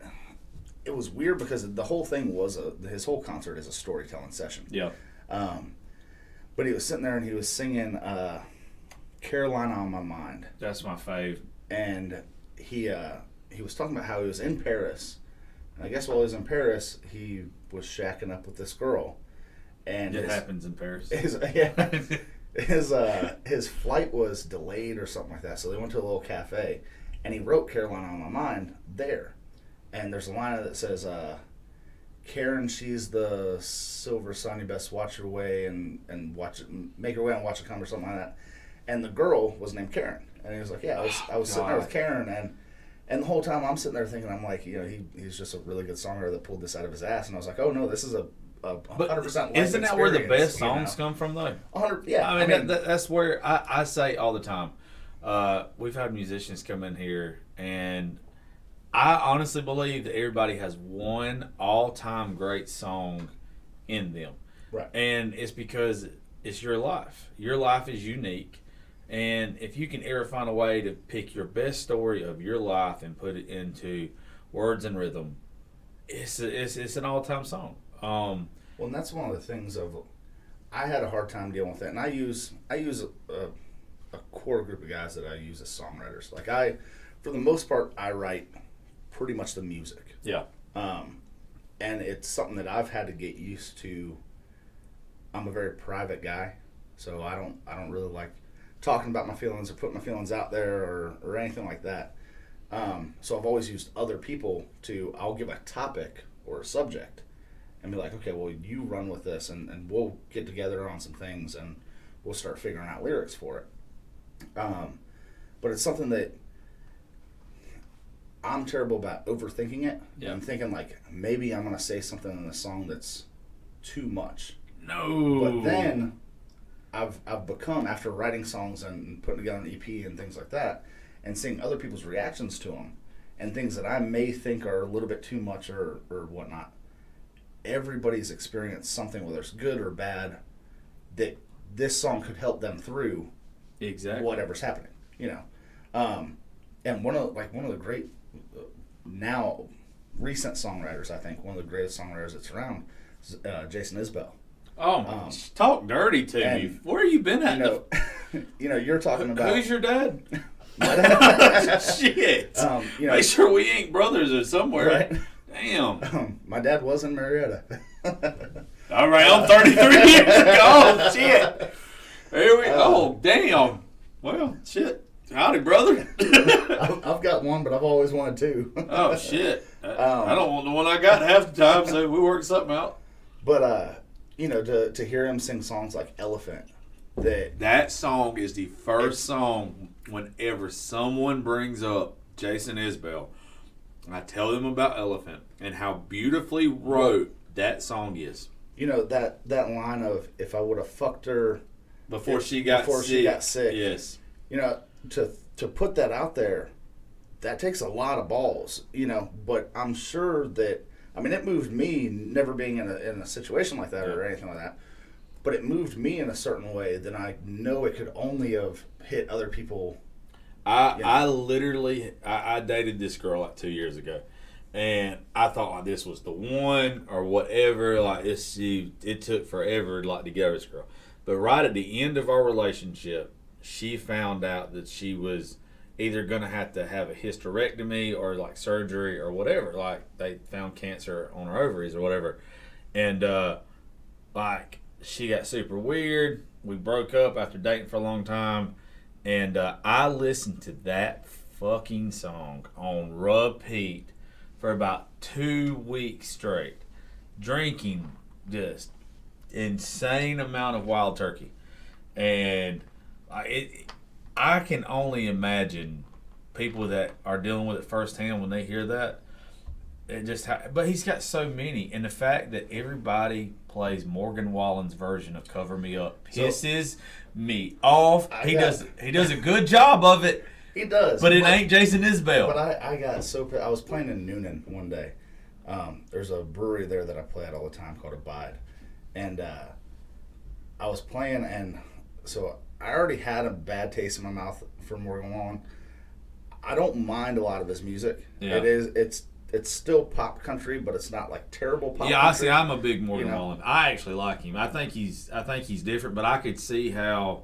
was weird because the whole thing was his whole concert is a storytelling session. Yeah. But he was sitting there and he was singing Carolina on My Mind. That's my fave. And he was talking about how he was in Paris. And I guess while he was in Paris, he was shacking up with this girl. And it happens in Paris. His flight was delayed or something like that, so they went to a little cafe, and he wrote Carolina on My Mind there. And there's a line that says, Karen, she's the silver sun, you best watch her way and watch it, make her way and watch it come, or something like that. And the girl was named Karen. And he was like, yeah, I was sitting there with Karen, and the whole time I'm sitting there thinking, I'm like, you know, he's just a really good songwriter that pulled this out of his ass. And I was like, oh no, this is a 100% isn't that where the best songs come from though? 100, yeah. I mean that's where I say all the time. We've had musicians come in here, and I honestly believe that everybody has one all-time great song in them. Right. And it's because it's your life. Your life is unique. And if you can ever find a way to pick your best story of your life and put it into words and rhythm, it's an all-time song. Well, and that's one of the things I had a hard time dealing with it, and I use a core group of guys that I use as songwriters. Like for the most part, I write pretty much the music. Yeah. And it's something that I've had to get used to. I'm a very private guy, so I don't really like talking about my feelings or putting my feelings out there or anything like that. So I've always used other people I'll give a topic or a subject and be like, okay, well, you run with this, and we'll get together on some things, and we'll start figuring out lyrics for it. But it's something that I'm terrible about overthinking it. Yeah. And thinking, like, maybe I'm going to say something in the song that's too much. No. But then I've become, after writing songs and putting together an EP and things like that, and seeing other people's reactions to them, and things that I may think are a little bit too much or whatnot, everybody's experienced something, whether it's good or bad, that this song could help them through exactly whatever's happening, you know. And one of the great now recent songwriters, I think one of the greatest songwriters that's around is Jason Isbell. Oh, talk dirty to me. Where you been at? You're talking about who's your dad? My dad. Shit. Make sure we ain't brothers or somewhere. Right? Damn. My dad was in Marietta. All right, I'm 33 years ago. Oh, shit. Here we oh, damn. Well, shit. Howdy, brother. I've got one, but I've always wanted two. Oh, shit. I don't want the one I got half the time, so we work something out. But, to hear him sing songs like Elephant. That song is the first song whenever someone brings up Jason Isbell, I tell them about Elephant and how beautifully wrote that song is. That line of, if I would have fucked her before she got sick. Yes. To put that out there, that takes a lot of balls, but I'm sure that, it moved me, never being in a situation like that or anything like that, but it moved me in a certain way that I know it could only have hit other people. I literally dated this girl like 2 years ago, and I thought like this was the one or whatever. Like it took forever like to get over this girl, but right at the end of our relationship, she found out that she was either gonna have to have a hysterectomy or like surgery or whatever. Like they found cancer on her ovaries or whatever, and like she got super weird. We broke up after dating for a long time. And I listened to that fucking song on repeat for about 2 weeks straight, drinking just insane amount of wild turkey. And I can only imagine people that are dealing with it firsthand when they hear that. But he's got so many, and the fact that everybody plays Morgan Wallen's version of "Cover Me Up" pisses me off. He does a good job of it. He does, but it ain't Jason Isbell. But I got so pissed. I was playing in Noonan one day. There's a brewery there that I play at all the time called Abide, and I was playing, and so I already had a bad taste in my mouth for Morgan Wallen. I don't mind a lot of his music. Yeah. It's still pop country, but it's not like terrible pop country. I see. I'm a big Morgan Wallen. I actually like him. I think he's different, but I could see how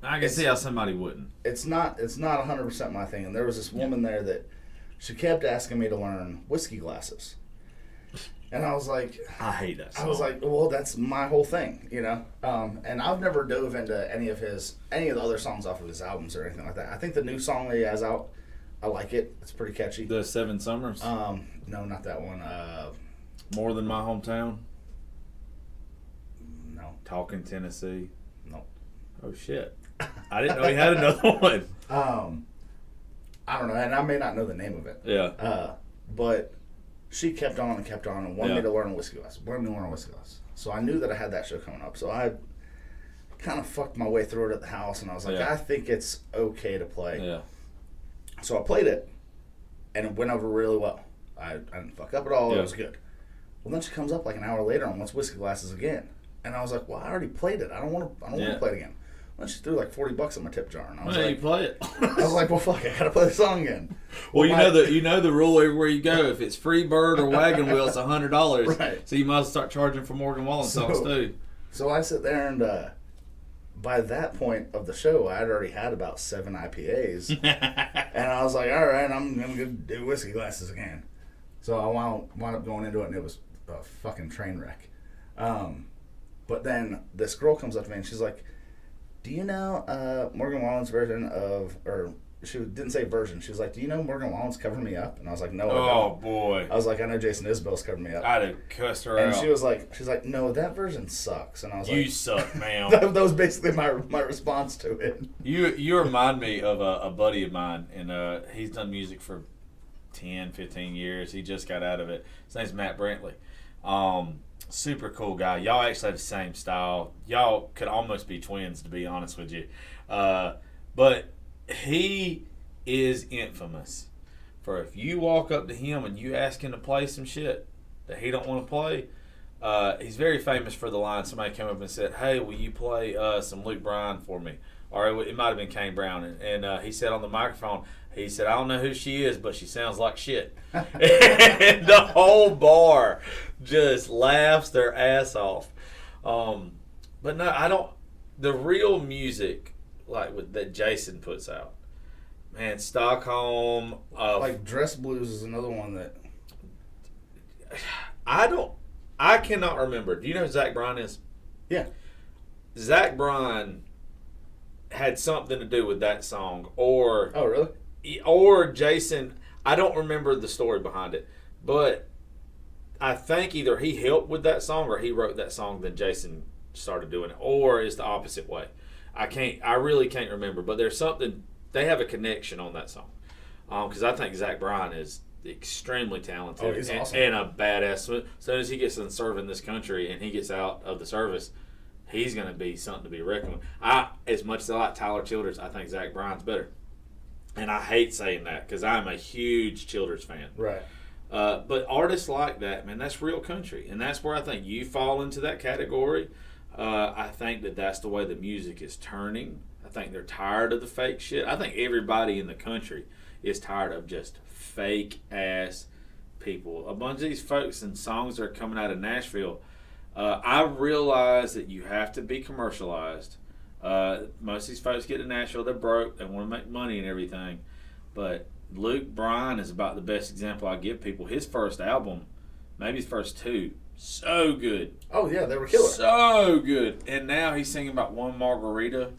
somebody wouldn't. It's not 100% my thing. And there was this woman there that she kept asking me to learn whiskey glasses, and I was like, I hate that song. I was like, well, that's my whole thing, And I've never dove into any of the other songs off of his albums or anything like that. I think the new song that he has out, I like it. It's pretty catchy. The 7 Summers? No, not that one. More Than My Hometown? No. Talking Tennessee? No. Oh, shit. I didn't know he had another one. I don't know, and I may not know the name of it. Yeah. But she kept on and wanted me to learn a whiskey glass. So I knew that I had that show coming up. So I kind of fucked my way through it at the house, and I was like, I think it's okay to play. Yeah. So I played it, and it went over really well. I didn't fuck up at all. Yeah. It was good. Well, then she comes up like an hour later and wants whiskey glasses again. And I was like, well, I already played it. I don't want to play it again. Then she threw like $40 in my tip jar, and I was like, you play it. I was like, well, fuck, I gotta play the song again. Well, you know the rule everywhere you go. If it's free bird or wagon wheel, it's $100. Right. So you might start charging for Morgan Wallen songs too. So I sit there, and by that point of the show, I had already had about 7 IPAs, and I was like, all right, I'm gonna do whiskey glasses again. So I wound up going into it, and it was a fucking train wreck. But then this girl comes up to me, and she's like, do you know Morgan Wallen's version of, or she didn't say version, she was like, do you know Morgan Wallen's Cover Me Up? And I was like, no, I don't. Oh, boy. I was like, I know Jason Isbell's Cover Me Up. I'd have cussed her out. And she's like, no, that version sucks. And I was like, you suck, ma'am. that was basically my response to it. You remind me of a buddy of mine, and he's done music for 10, 15 years. He just got out of it. His name's Matt Brantley. Super cool guy. Y'all actually have the same style. Y'all could almost be twins, to be honest with you. But he is infamous for if you walk up to him and you ask him to play some shit that he don't want to play, He's very famous for the line. Somebody came up and said, "Hey, will you play some Luke Bryan for me?" Or it might have been Kane Brown, and he said on the microphone, he said, "I don't know who she is, but she sounds like shit." And the whole bar just laughs their ass off. But no, I don't. The real music, that Jason puts out, man, Stockholm. Like Dress Blues is another one that I cannot remember. Do you know who Zach Bryan is? Yeah. Zach Bryan had something to do with that song, or oh really? Or Jason. I don't remember the story behind it, but I think either he helped with that song or he wrote that song, then Jason started doing it, or it's the opposite way. I really can't remember, but there's something. They have a connection on that song, because I think Zach Bryan is extremely talented. Oh, he's awesome. And a badass. As soon as he gets in serving this country and he gets out of the service, he's going to be something to be reckoned with. As much as I like Tyler Childers, I think Zach Bryan's better. And I hate saying that because I'm a huge Childers fan. Right. But artists like that, man, that's real country. And that's where I think you fall into that category. I think that's the way the music is turning. I think they're tired of the fake shit. I think everybody in the country is tired of just fake ass people. A bunch of these folks and songs that are coming out of Nashville. I realize that you have to be commercialized. Most of these folks get to Nashville, they're broke, they want to make money and everything. But Luke Bryan is about the best example I give people. His first album, maybe his first two, so good. Oh yeah, they were killer. So good. And now he's singing about one margarita.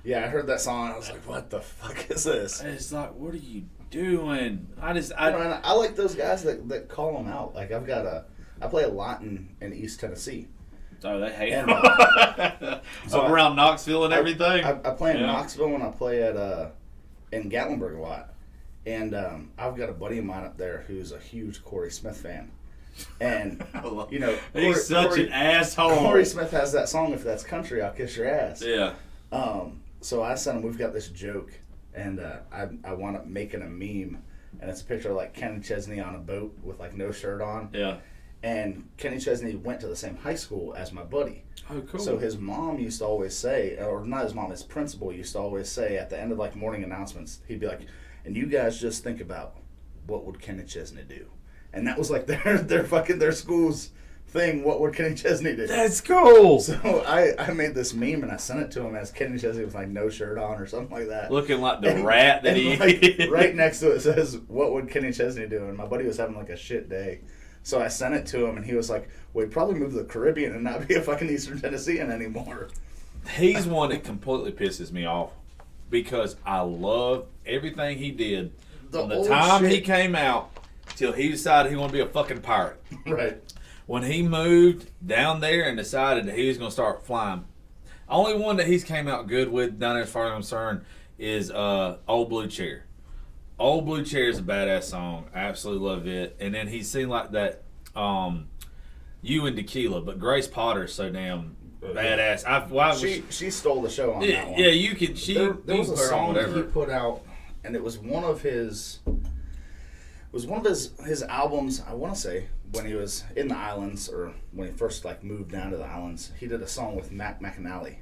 Yeah, I heard that song and I was like, what the fuck is this? And it's like, what are you doing? I like those guys that call them out. Like I play a lot in East Tennessee. Oh, they hate him. So around Knoxville and everything? I play in Knoxville and I play in Gatlinburg a lot. And I've got a buddy of mine up there who's a huge Corey Smith fan. And, he's such an asshole. Corey Smith has that song, "If That's Country, I'll Kiss Your Ass." Yeah. So I sent him, we've got this joke, and I wound up making a meme, and it's a picture of like Kenny Chesney on a boat with like no shirt on. Yeah. And Kenny Chesney went to the same high school as my buddy. Oh, cool. So his mom used to always say, or not his mom, his principal used to always say at the end of like morning announcements, he'd be like, "And you guys just think about what would Kenny Chesney do?" And that was like their school's thing. What would Kenny Chesney do? That's cool. So I made this meme and I sent it to him as Kenny Chesney with like no shirt on or something like that, looking like the rat that he like, right next to it says, "What would Kenny Chesney do?" And my buddy was having like a shit day, so I sent it to him and he was like, "Well, he'd probably move to the Caribbean and not be a fucking Eastern Tennessean anymore." He's one that completely pisses me off because I love everything he did from the time he came out till he decided he wanted to be a fucking pirate. Right. When he moved down there and decided that he was going to start flying, only one that he's came out good with down there as far as I'm concerned is Old Blue Chair. Old Blue Chair is a badass song. I absolutely love it. And then he's seen like that You and Tequila, but Grace Potter's so damn badass. She stole the show on that one. Yeah, you could. There was a song that he put out, and it was one of his. It was one of his albums. I want to say when he was in the islands, or when he first like moved down to the islands. He did a song with Matt McAnally,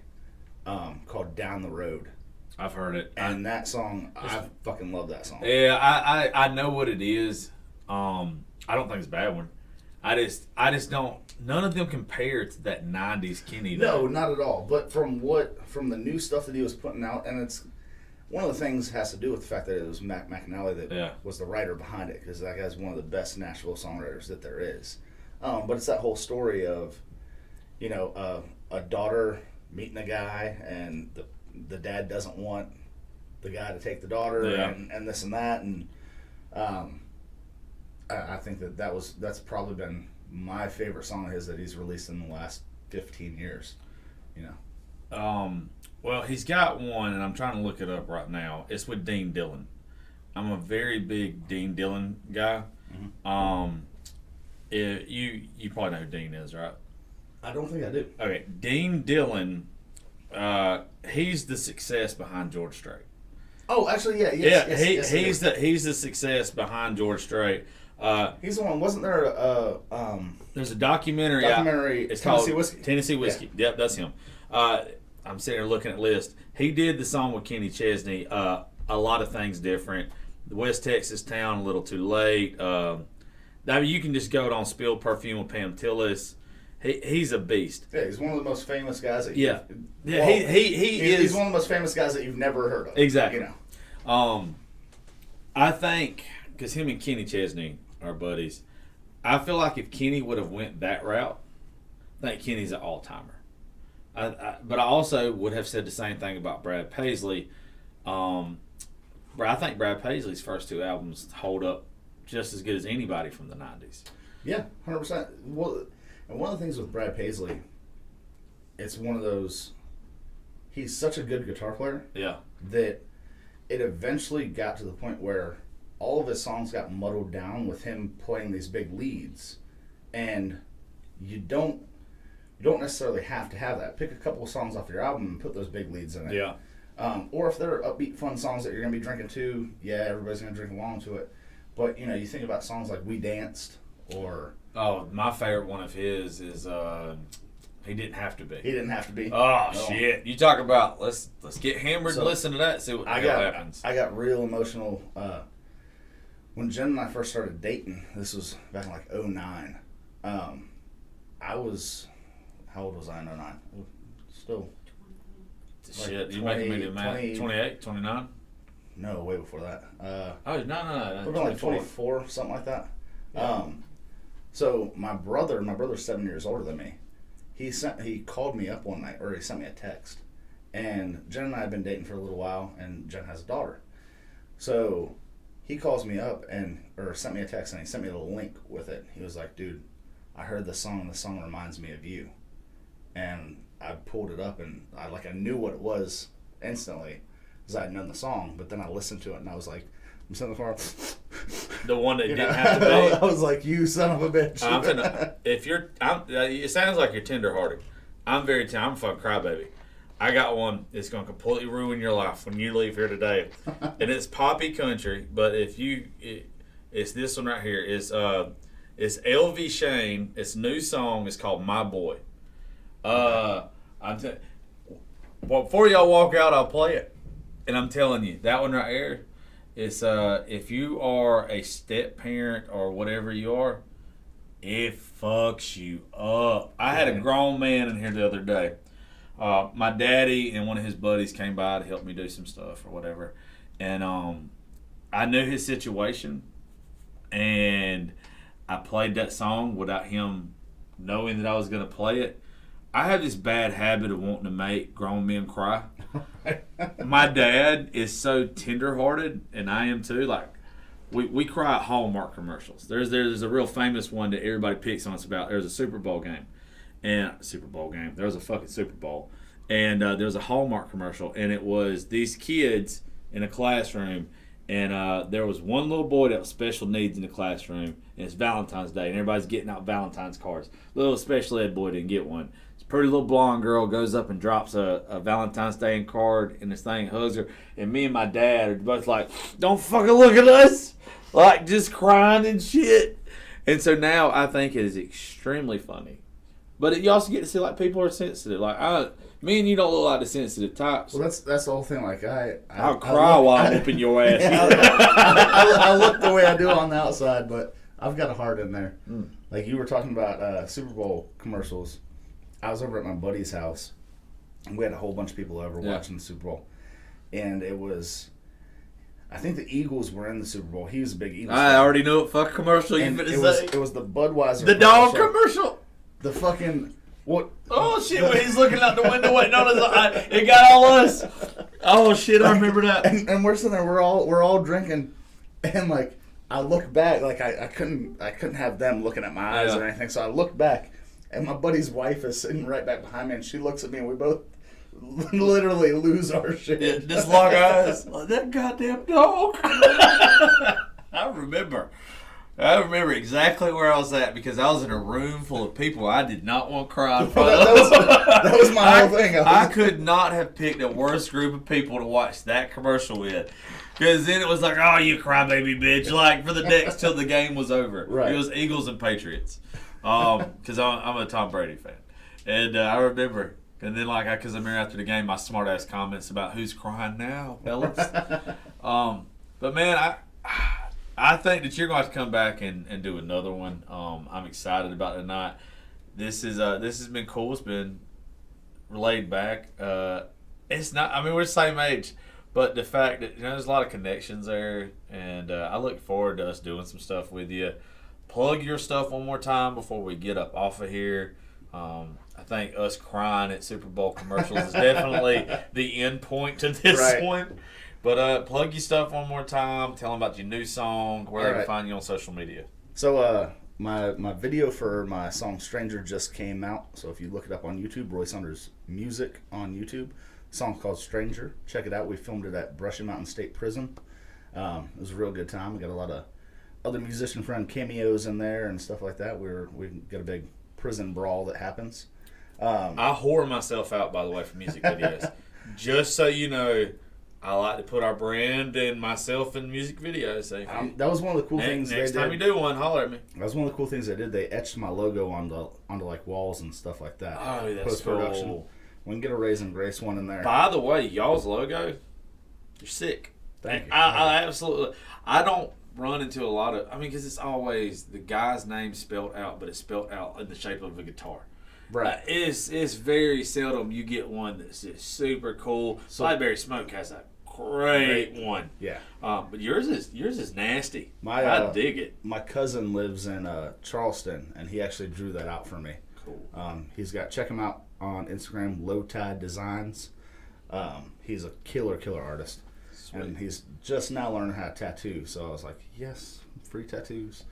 called "Down the Road." I've heard it, and that song, I fucking love that song. Yeah, I know what it is. I don't think it's a bad one. I just don't. None of them compare to that '90s Kenny. No, not at all. But from the new stuff that he was putting out, and it's one of the things has to do with the fact that it was Matt McAnally that was the writer behind it, because that guy's one of the best Nashville songwriters that there is. But it's that whole story of, a daughter meeting a guy, and the dad doesn't want the guy to take the daughter, and this and that, and I think that's probably been my favorite song of his that he's released in the last 15 years. Well, he's got one, and I'm trying to look it up right now. It's with Dean Dillon. I'm a very big Dean Dillon guy. Mm-hmm. You probably know who Dean is, right? I don't think I do. Okay, Dean Dillon. He's the success behind George Strait. Oh, actually, yeah. He's the success behind George Strait. He's the one. Wasn't there There's a documentary. It's called Tennessee Whiskey. Tennessee Whiskey. Yeah. Yep, that's him. I'm sitting here looking at list. He did the song with Kenny Chesney. A lot of things different. The West Texas town, a little too late. I mean, you can just go on Spill Perfume with Pam Tillis. He's a beast. Yeah, he's one of the most famous guys that he is. He's one of the most famous guys that you've never heard of. Exactly. You know. I think because him and Kenny Chesney are buddies. I feel like if Kenny would have went that route, I think Kenny's an all-timer. But I also would have said the same thing about Brad Paisley. I think Brad Paisley's first 2 albums hold up just as good as anybody from the 90s. Yeah, 100%. Well, and one of the things with Brad Paisley, it's one of those, he's such a good guitar player that it eventually got to the point where all of his songs got muddled down with him playing these big leads. And you don't necessarily have to have that. Pick a couple of songs off your album and put those big leads in it. Yeah. Or if they're upbeat, fun songs that you're going to be drinking to, yeah, everybody's going to drink along to it. But, you know, you think about songs like We Danced or... Oh, my favorite one of his is He Didn't Have to Be. He Didn't Have to Be. Oh, shit. You talk about, let's get hammered and listen to that, see what happens. I got real emotional. When Jen and I first started dating, this was back in like 2009, I was... How old was I in 2009? Still... Shit, you making me do math. 28, 29? No, way before that. No. We're going like 24, something like that. Yeah. So my brother's 7 years older than me. He called me up one night, or he sent me a text. And Jen and I have been dating for a little while, and Jen has a daughter. So he calls me up or sent me a text, and he sent me the link with it. He was like, dude, I heard the song, and the song reminds me of you. And I pulled it up, and I knew what it was instantly because I had known the song. But then I listened to it, and I was like, I'm sitting in the car. The one that didn't have to be. I was like, you son of a bitch. It sounds like you're tenderhearted. I'm I'm a fucking crybaby. I got one that's going to completely ruin your life when you leave here today. And it's poppy country, but it's this one right here. It's LV Shane. It's a new song. It's called My Boy. Before y'all walk out, I'll play it. And I'm telling you, that one right here is if you are a step parent or whatever you are, it fucks you up. I had a grown man in here the other day. My daddy and one of his buddies came by to help me do some stuff or whatever. And I knew his situation, and I played that song without him knowing that I was going to play it. I have this bad habit of wanting to make grown men cry. My dad is so tenderhearted, and I am too. Like, we cry at Hallmark commercials. There's a real famous one that everybody picks on us about. There's a Super Bowl game. There was a fucking Super Bowl. And there was a Hallmark commercial, and it was these kids in a classroom, and there was one little boy that was special needs in the classroom, and it's Valentine's Day, and everybody's getting out Valentine's cards. Little special ed boy didn't get one. Pretty little blonde girl goes up and drops a Valentine's Day card, and this thing hugs her. And me and my dad are both like, don't fucking look at us. Like, just crying and shit. And so now I think it is extremely funny. But you also get to see, like, people are sensitive. Like, me and you don't look like the sensitive types. Well, that's the whole thing. Like, I'll cry while I'm whooping your ass. I look the way I do on the outside, but I've got a heart in there. Like, you were talking about Super Bowl commercials. I was over at my buddy's house, and we had a whole bunch of people over watching the Super Bowl. And it was, I think the Eagles were in the Super Bowl. He was a big Eagles fan. I already know what fuck commercial you finna say. It was the Budweiser The dog commercial? The fucking, what? Oh, shit, when he's looking out the window waiting on his eye. It got all us. Oh, shit, I remember that. And we're sitting there, we're all drinking, and, like, I look back, like, I couldn't have them looking at my eyes or anything, so I looked back. And my buddy's wife is sitting right back behind me, and she looks at me, and we both literally lose our shit. Yeah, just lock eyes. Like, that goddamn dog. I remember. I remember exactly where I was at because I was in a room full of people I did not want to cry in front Well, of. that was my whole thing. I could not have picked a worse group of people to watch that commercial with. Because then it was like, oh, you crybaby bitch. Like, for the next till the game was over. Right. It was Eagles and Patriots. Because I'm a Tom Brady fan. And I remember, and then because I remember after the game, my smart-ass comments about who's crying now, fellas. But, man, I think that you're going to have to come back and do another one. I'm excited about it tonight. This has been cool. It's been laid back. It's not. I mean, we're the same age, but the fact that there's a lot of connections there, and I look forward to us doing some stuff with you. Plug your stuff one more time before we get up off of here. I think us crying at Super Bowl commercials is definitely the end point to this one. But plug your stuff one more time. Tell them about your new song, where they can find you on social media. So my video for my song Stranger just came out. So if you look it up on YouTube, Roy Saunders Music on YouTube. The song's called Stranger. Check it out. We filmed it at Brushy Mountain State Prison. It was a real good time. We got a lot of other musician friend cameos in there and stuff like that. We got a big prison brawl that happens. I whore myself out, by the way, for music videos. Just so you know, I like to put our brand and myself in music videos. So that was one of the cool things. Next time you do one, holler at me. That was one of the cool things they did. They etched my logo onto like walls and stuff like that. Oh, that's cool. We can get a Raise and Grace one in there. By the way, y'all's logo, you're sick. Thank you. I absolutely. I don't run into a lot of. I mean, because it's always the guy's name spelled out, but it's spelled out in the shape of a guitar. Right. It's very seldom you get one that's just super cool. Slideberry Smoke has a great one. Yeah. But yours is nasty. I dig it. My cousin lives in Charleston, and he actually drew that out for me. Cool. Check him out on Instagram, Low Tide Designs. He's a killer artist. Sweet. And he's just now learning how to tattoo. So I was like, yes, free tattoos.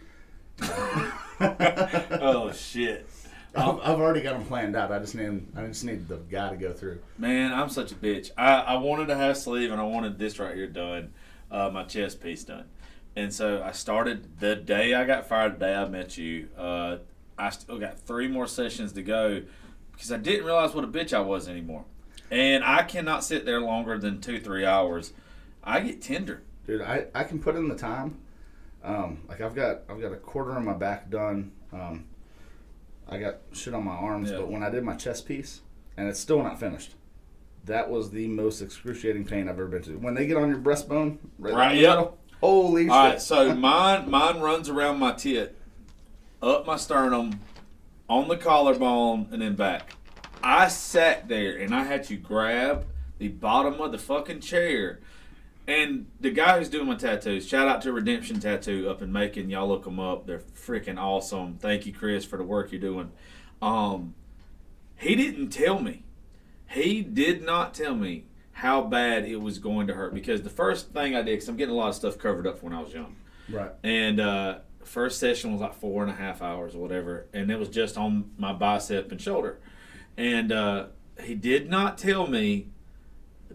Oh shit. I've already got them planned out. I just need the guy to go through. Man, I'm such a bitch. I wanted to have sleeve, and I wanted this right here done, my chest piece done. And so I started the day I got fired, the day I met you. I still got 3 more sessions to go because I didn't realize what a bitch I was anymore. And I cannot sit there longer than 2-3 hours. I get tender. Dude, I can put in the time. I've got a quarter on my back done. I got shit on my arms, but when I did my chest piece, and it's still not finished, that was the most excruciating pain I've ever been to. When they get on your breastbone, right? Yep. Holy shit! All right, so mine runs around my tit, up my sternum, on the collarbone, and then back. I sat there and I had to grab the bottom of the fucking chair. And the guy who's doing my tattoos, shout out to Redemption Tattoo up in Macon. Y'all look them up. They're freaking awesome. Thank you, Chris, for the work you're doing. He didn't tell me. He did not tell me how bad it was going to hurt. Because the first thing I did, because I'm getting a lot of stuff covered up when I was young. Right. And first session was like 4.5 hours or whatever. And it was just on my bicep and shoulder. And he did not tell me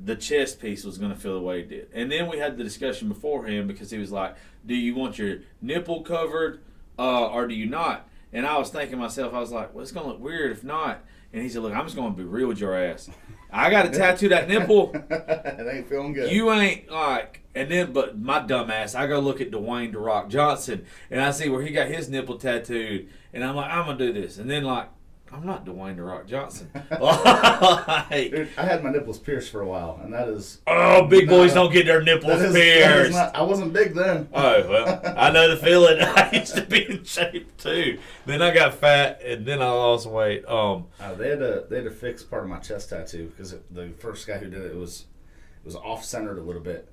the chest piece was going to feel the way it did. And then we had the discussion beforehand because he was like, do you want your nipple covered or do you not? And I was thinking to myself, I was like, well, it's going to look weird if not. And he said, look, I'm just going to be real with your ass. I got to tattoo that nipple. It ain't feeling good. You ain't like, and then, but my dumb ass, I go look at Dwayne "The Rock" Johnson and I see where he got his nipple tattooed. And I'm like, I'm going to do this. And then like, I'm not Dwayne "The Rock" Johnson. Dude, I had my nipples pierced for a while, and that is... Oh, big boys don't get their nipples pierced. I wasn't big then. Oh, well, I know the feeling. I used to be in shape, too. Then I got fat, and then I lost weight. They had to fix part of my chest tattoo, because the first guy who did it was off-centered a little bit.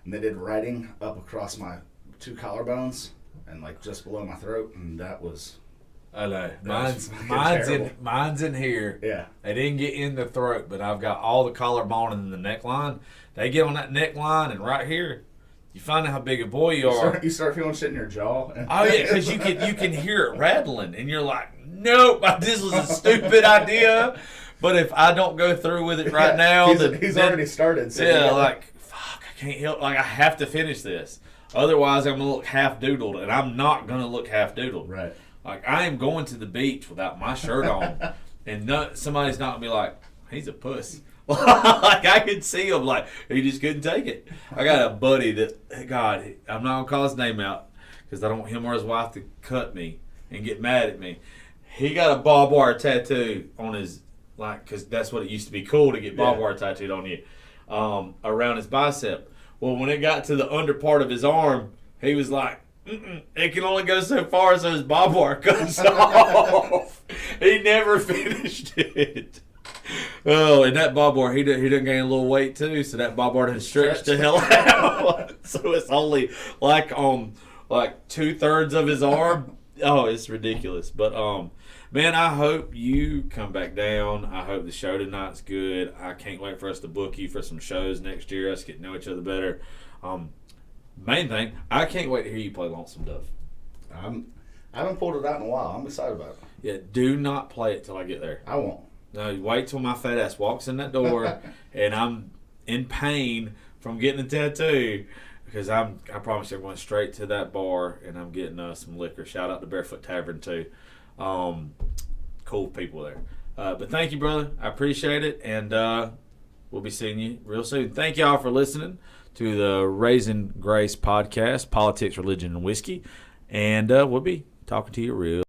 And they did writing up across my 2 collarbones, and like just below my throat, and that was... I know. Mine's in here. Yeah. They didn't get in the throat, but I've got all the collarbone and the neckline. They get on that neckline, and right here, you find out how big a boy you are. You start feeling shit in your jaw. Oh yeah, because you can hear it rattling, and you're like, nope, this was a stupid idea. But if I don't go through with it right now, he's already started. So yeah, like fuck, I can't help. Like I have to finish this. Otherwise, I'm gonna look half doodled, and I'm not gonna look half doodled. Right. Like I am going to the beach without my shirt on, and somebody's not gonna be like, he's a puss. Like I could see him, like he just couldn't take it. I got a buddy that, God, I'm not gonna call his name out because I don't want him or his wife to cut me and get mad at me. He got a barbed wire tattoo on his, like, because that's what it used to be cool to get barbed wire tattooed on you, around his bicep. Well, when it got to the under part of his arm, he was like, it can only go so far, so his barbed wire comes off. He never finished it. Oh, and that barbed wire, he done gain a little weight too, so that barbed wire done stretched the hell out. So it's only like on like 2/3 of his arm. Oh, it's ridiculous. But man, I hope you come back down. I hope the show tonight's good. I can't wait for us to book you for some shows next year. Us get to know each other better. Main thing, I can't wait to hear you play Lonesome Dove. I haven't pulled it out in a while. I'm excited about it. Yeah, do not play it till I get there. I won't. No, wait till my fat ass walks in that door and I'm in pain from getting a tattoo because I promise you I'm going straight to that bar and I'm getting some liquor. Shout out to Barefoot Tavern too. Cool people there. But thank you, brother. I appreciate it, and we'll be seeing you real soon. Thank y'all for listening to the Raising Grace podcast, Politics, Religion, and Whiskey. And we'll be talking to you real